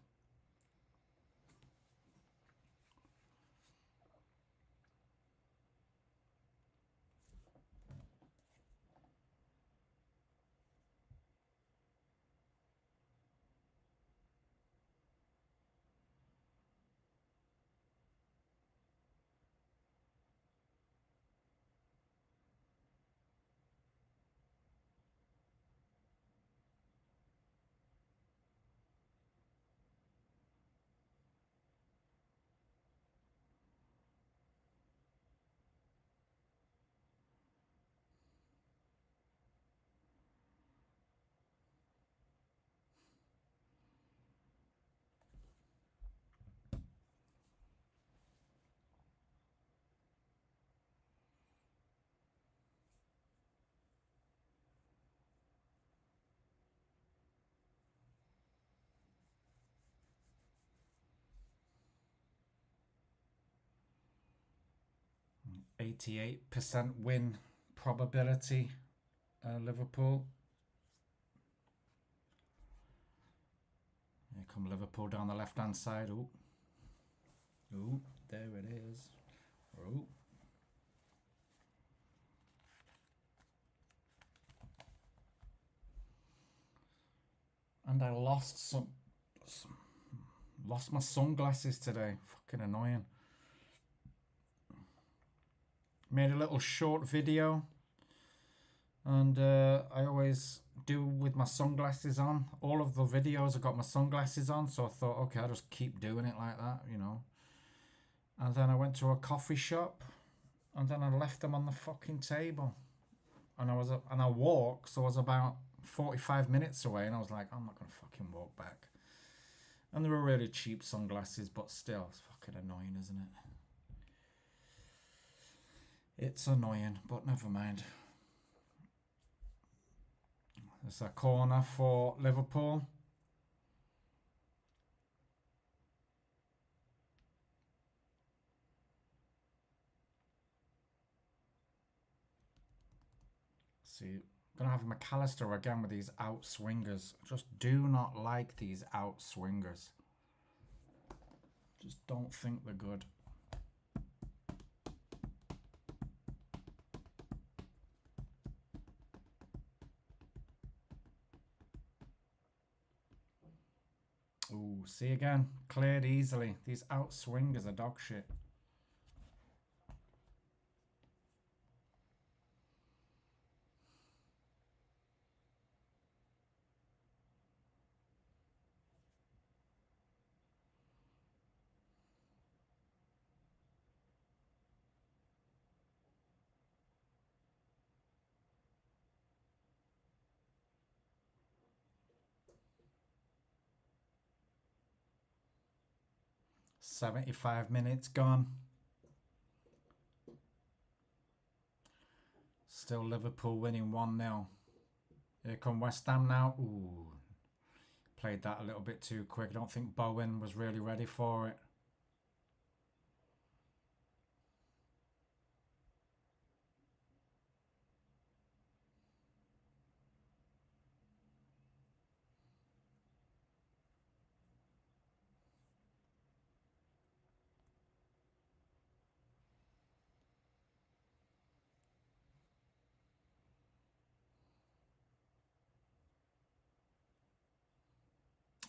A: %88 win probability, Liverpool. Here come Liverpool down the left-hand side. Ooh, there it is. Ooh. And I lost my sunglasses today. Fucking annoying. Made a little short video, and I always do with my sunglasses on. All of the videos I got my sunglasses on, so I thought, okay, I'll just keep doing it like that, you know. And then I went to a coffee shop, and then I left them on the fucking table. And I walked, so I was about 45 minutes away, and I was like, I'm not gonna fucking walk back. And they were really cheap sunglasses, but still, it's fucking annoying, isn't it? It's annoying, but never mind. There's a corner for Liverpool. See, I'm going to have McAllister again with these out swingers. Just do not like these out swingers. Just don't think they're good. Ooh, see again, cleared easily. These out swingers are dog shit. $75 minutes gone. Still Liverpool winning 1-0. Here come West Ham now. Ooh, played that a little bit too quick. I don't think Bowen was really ready for it.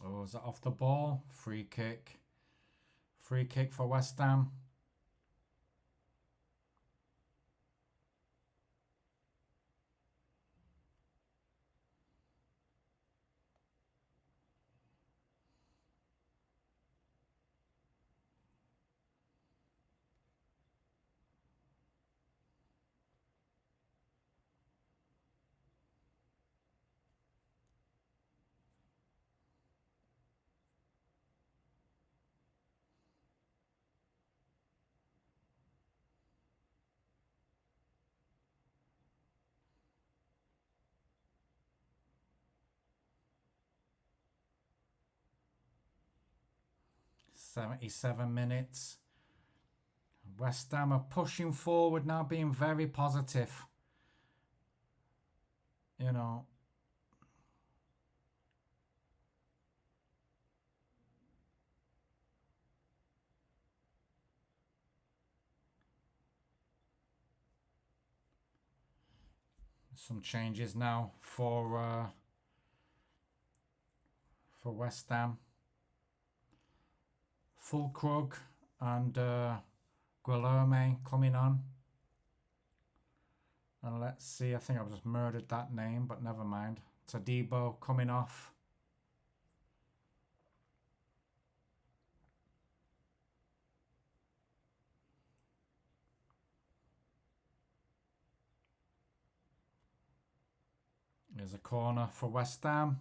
A: Oh, is that off the ball? Free kick. Free kick for West Ham. $77 minutes. West Ham are pushing forward now, being very positive. You know. Some changes now for West Ham. Fulkrug and Guilherme coming on. And let's see, I think I've just murdered that name, but never mind. Tadibo coming off. There's a corner for West Ham.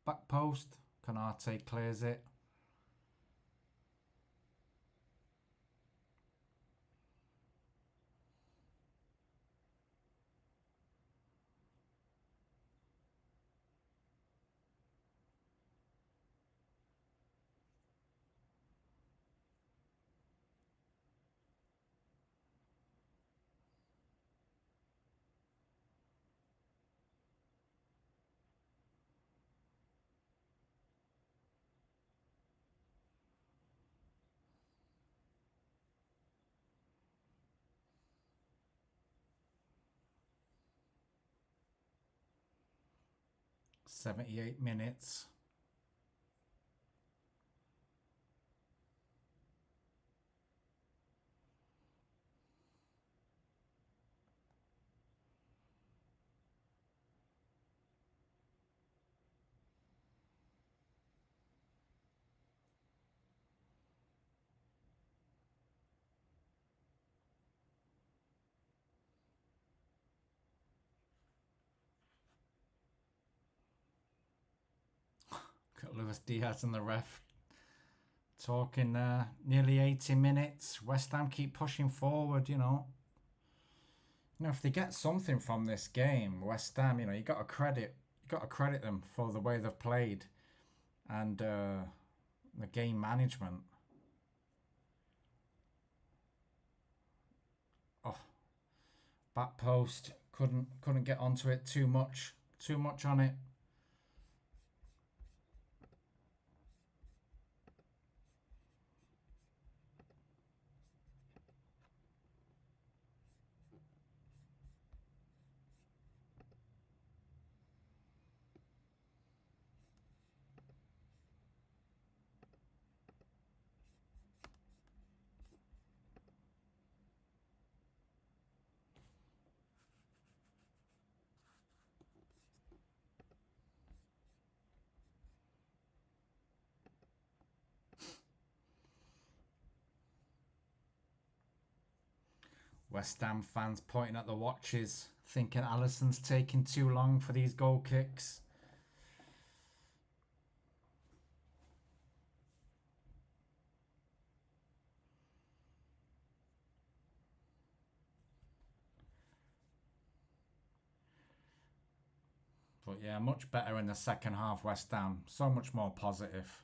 A: Back post. Konate clears it. 78 minutes. Got Luis Diaz and the ref talking there. Nearly 80 minutes. West Ham keep pushing forward, you know. You know, if they get something from this game, West Ham, you know, you got to credit them for the way they've played and the game management. Oh, back post, couldn't get onto it too much on it. West Ham fans pointing at the watches, thinking Alisson's taking too long for these goal kicks. But yeah, much better in the second half, West Ham. So much more positive.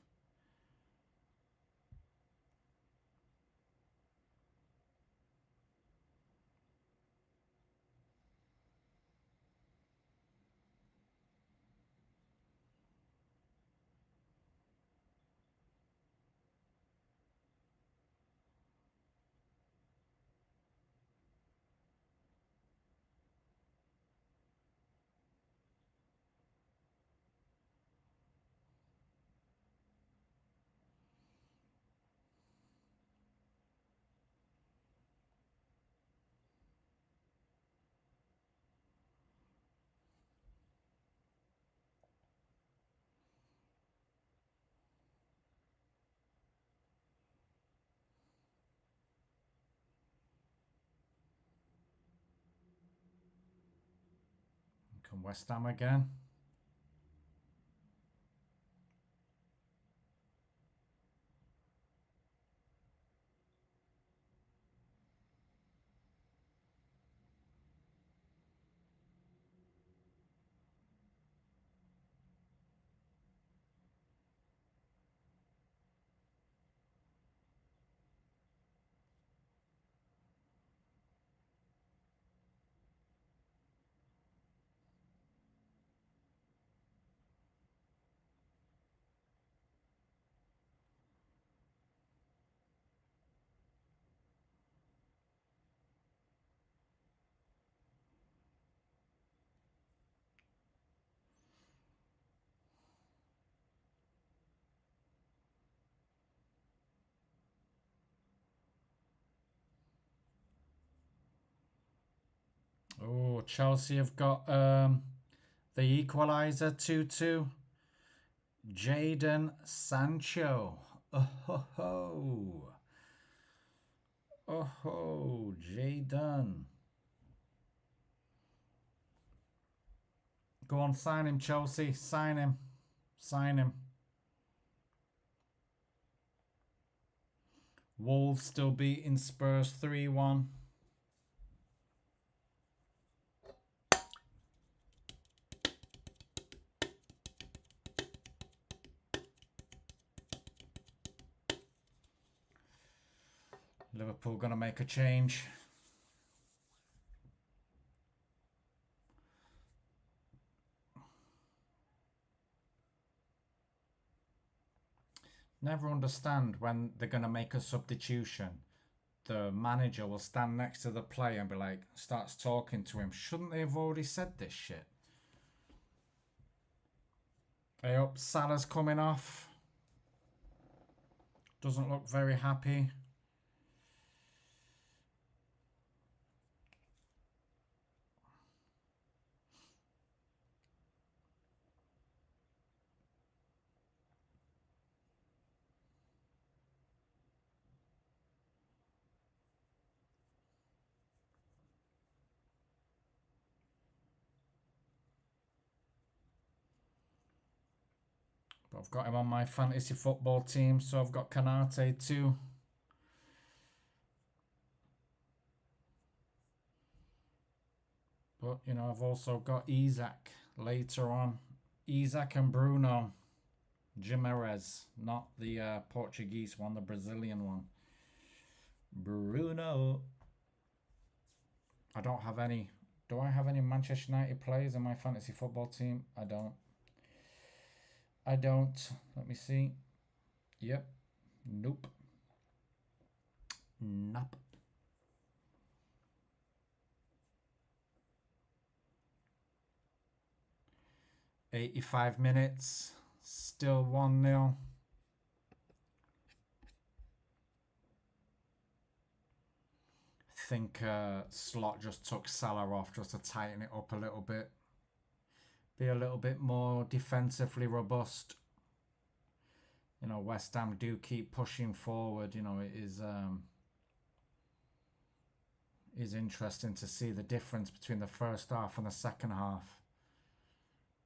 A: Come West Ham again. Oh, Chelsea have got the equaliser 2-2. Jadon Sancho. Oh ho ho. Oh ho, Jadon. Go on, sign him, Chelsea. Sign him. Sign him. Wolves still beating Spurs 3-1. Liverpool going to make a change. Never understand when they're going to make a substitution. The manager will stand next to the player and be like, starts talking to him. Shouldn't they have already said this shit? I hope Salah's coming off. Doesn't look very happy. But I've got him on my fantasy football team, so I've got Kanate too. But, you know, I've also got Isaac later on. Isaac and Bruno Gimenez, not the Portuguese one, the Brazilian one. Bruno. I don't have any. Do I have any Manchester United players in my fantasy football team? I don't. Let me see. Yep. Nope. Nope. 85 minutes. Still 1-0. I think Slot just took Salah off just to tighten it up a little bit. Be a little bit more defensively robust. You know, West Ham do keep pushing forward. You know, it is interesting to see the difference between the first half and the second half.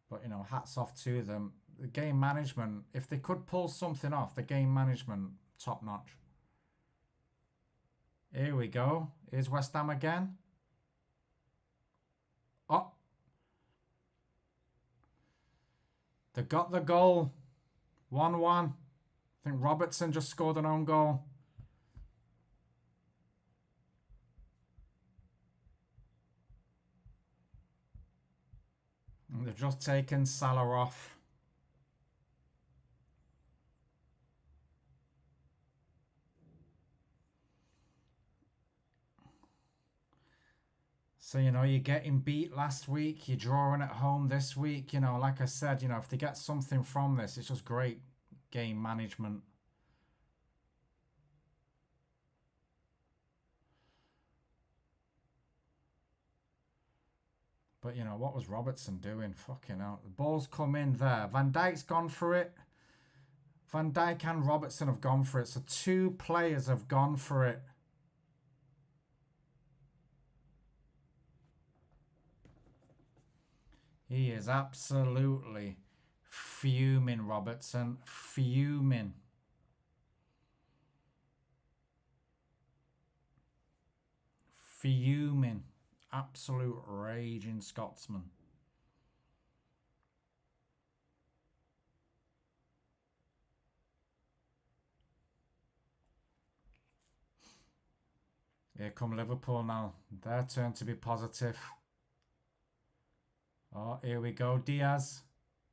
A: But, you know, hats off to them. The game management, if they could pull something off, the game management, top notch. Here we go. Here's West Ham again. Oh. They got the goal. 1-1. I think Robertson just scored an own goal. And they've just taken Salah off. So, you know, you're getting beat last week. You're drawing at home this week. You know, like I said, you know, if they get something from this, it's just great game management. But, you know, what was Robertson doing? Fucking hell. The ball's come in there. Van Dijk's gone for it. Van Dijk and Robertson have gone for it. So 2 players have gone for it. He is absolutely fuming, Robertson. Fuming. Fuming. Absolute raging Scotsman. Here come Liverpool now. Their turn to be positive. Oh, here we go. Diaz.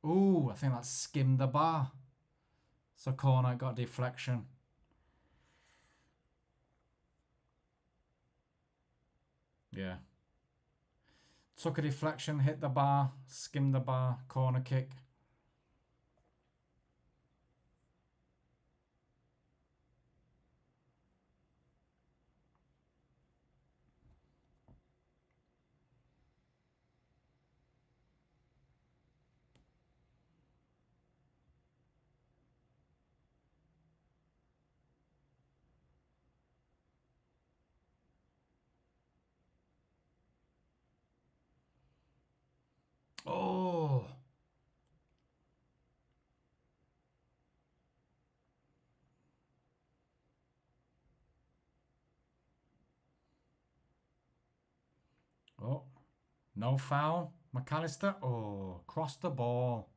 A: Ooh, I think that skimmed the bar. So corner, got deflection. Yeah. Took a deflection, hit the bar, skimmed the bar, corner kick. Oh. Oh. No foul. McAllister. Oh, crossed the ball.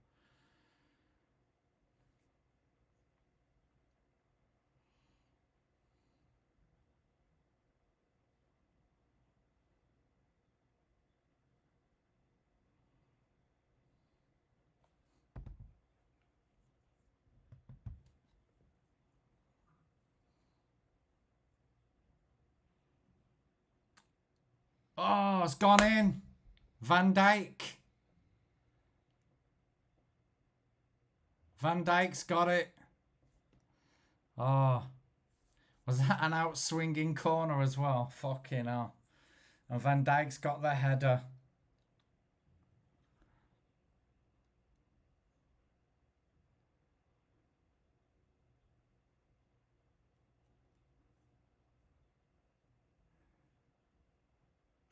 A: Oh, it's gone in. Van Dijk. Van Dijk's got it. Oh, was that an out-swinging corner as well? Fucking hell. And Van Dijk's got the header.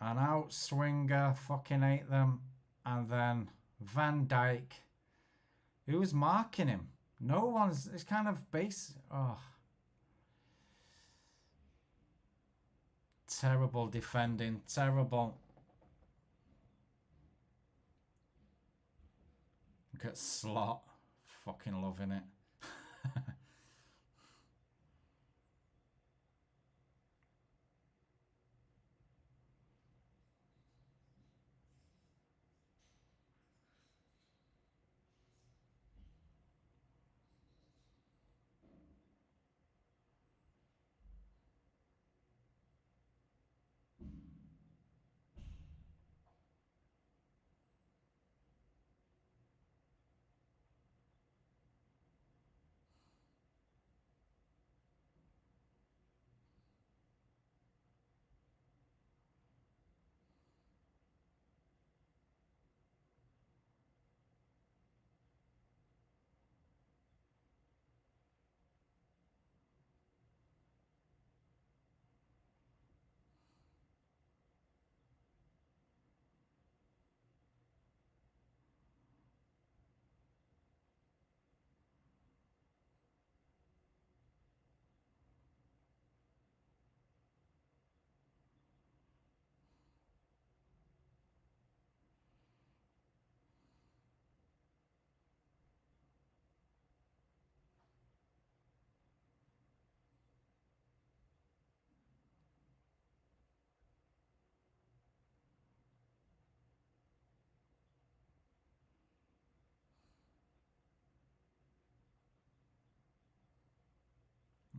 A: An out-swinger, fucking ate them. And then Van Dijk. Who's marking him? No one's. It's kind of base. Oh. Terrible defending. Terrible. Look at Slot. Fucking loving it.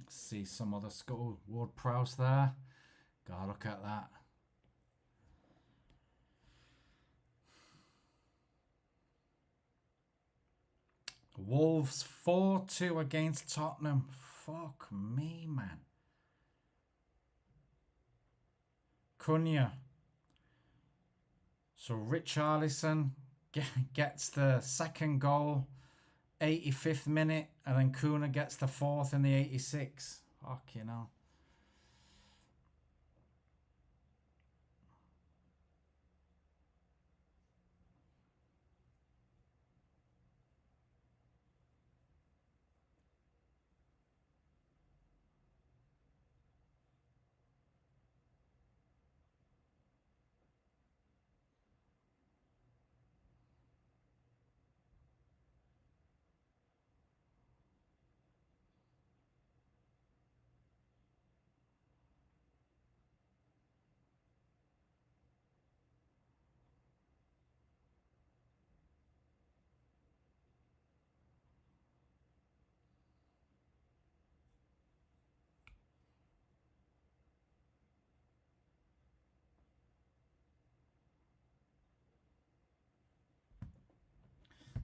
A: Let's see some other score. Ward-Prowse there. God, look at that. Wolves 4-2 against Tottenham. Fuck me, man. Cunha. So Richarlison gets the second goal, 85th minute, and then Cunha gets the fourth in the 86th. Fucking hell.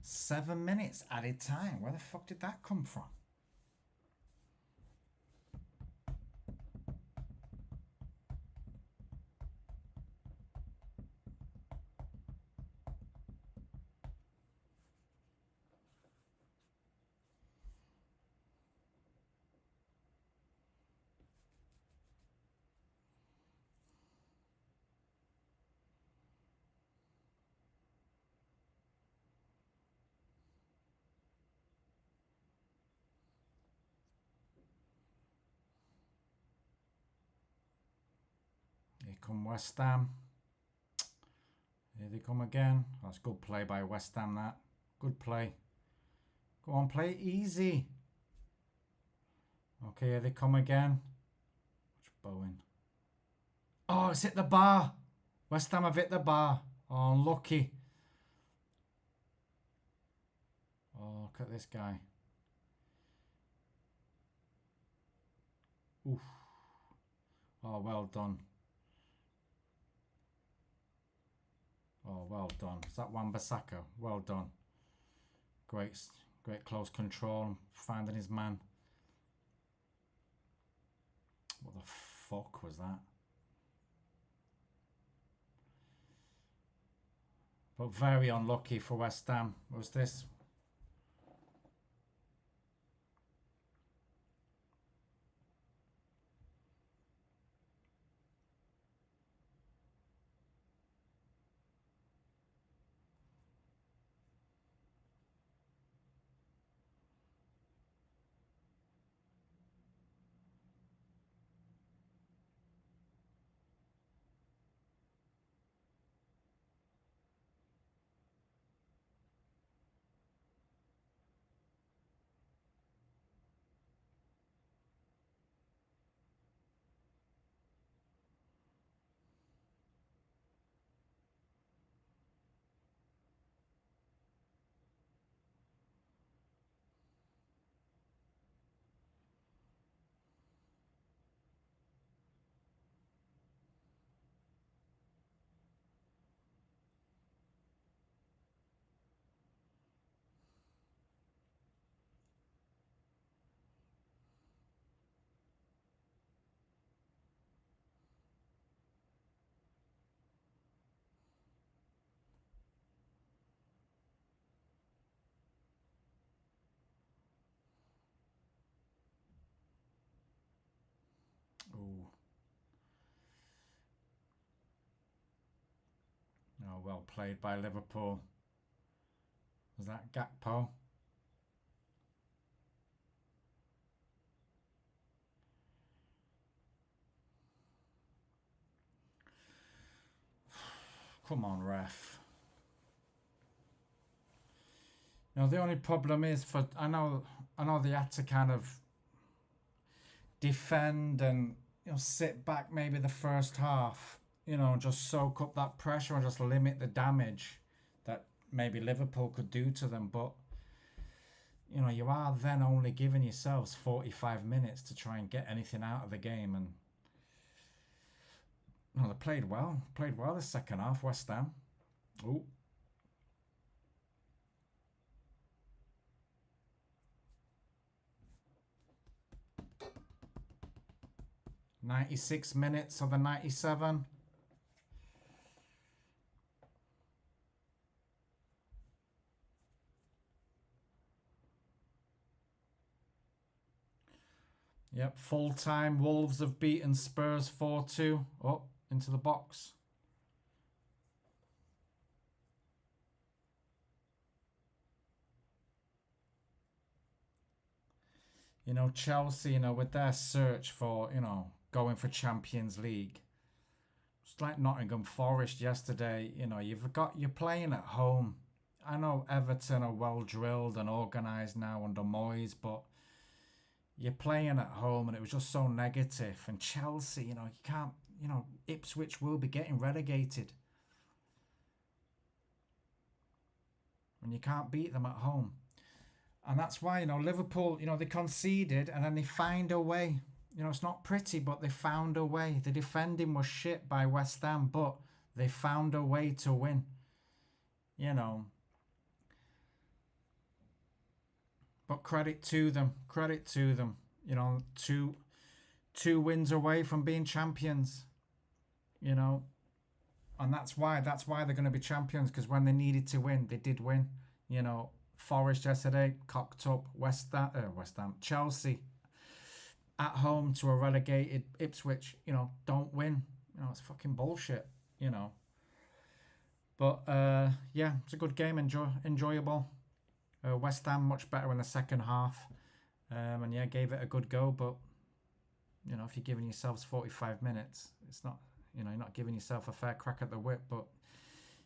A: Seven minutes added time. Where the fuck did that come from? Here come West Ham. Here they come again. That's good play by West Ham, that. Good play. Go on, play it easy. Okay, here they come again. Watch Bowen. Oh, it's hit the bar. West Ham have hit the bar. Oh, unlucky. Oh, look at this guy. Oof. Oh, well done. Oh, well done. Is that Wan-Bissaka? Well done. Great Great close control, finding his man. What the fuck was that? But very unlucky for West Ham. Was this? Ooh. Oh, well played by Liverpool. Was that Gakpo? Come on, ref. Now the only problem is for I know they had to kind of defend and sit back maybe the first half, just soak up that pressure and just limit the damage that maybe Liverpool could do to them. But you are then only giving yourselves 45 minutes to try and get anything out of the game, and they played well the second half, West Ham. Ooh. 96 minutes of the 97. Yep, full time. Wolves have beaten Spurs 4-2. Oh, into the box. Chelsea, with their search for, going for Champions League. It's like Nottingham Forest yesterday. You're playing at home. I know Everton are well drilled and organised now under Moyes, but you're playing at home and it was just so negative. And Chelsea, you can't, Ipswich will be getting relegated. And you can't beat them at home. And that's why, Liverpool, they conceded and then they find a way. It's not pretty, but they found a way. The defending was shit by West Ham, but they found a way to win. But credit to them. Two wins away from being champions. And that's why they're going to be champions, because when they needed to win, they did win. Forest yesterday cocked up. West Ham, Chelsea at home to a relegated Ipswich. Don't win. It's fucking bullshit. But yeah, it's a good game. Enjoyable. West Ham much better in the second half, and yeah, gave it a good go. But if you're giving yourselves 45 minutes, it's not. You're not giving yourself a fair crack at the whip. But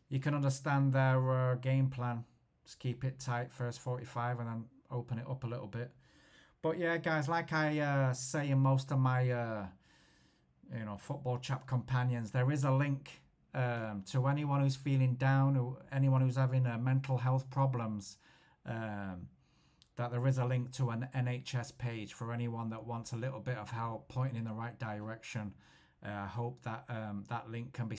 A: you can understand their game plan. Just keep it tight first 45 and then open it up a little bit. But yeah, guys, like I say in most of my football chat companions, there is a link to anyone who's feeling down, or anyone who's having mental health problems. That there is a link to an NHS page for anyone that wants a little bit of help pointing in the right direction. I hope that that link can be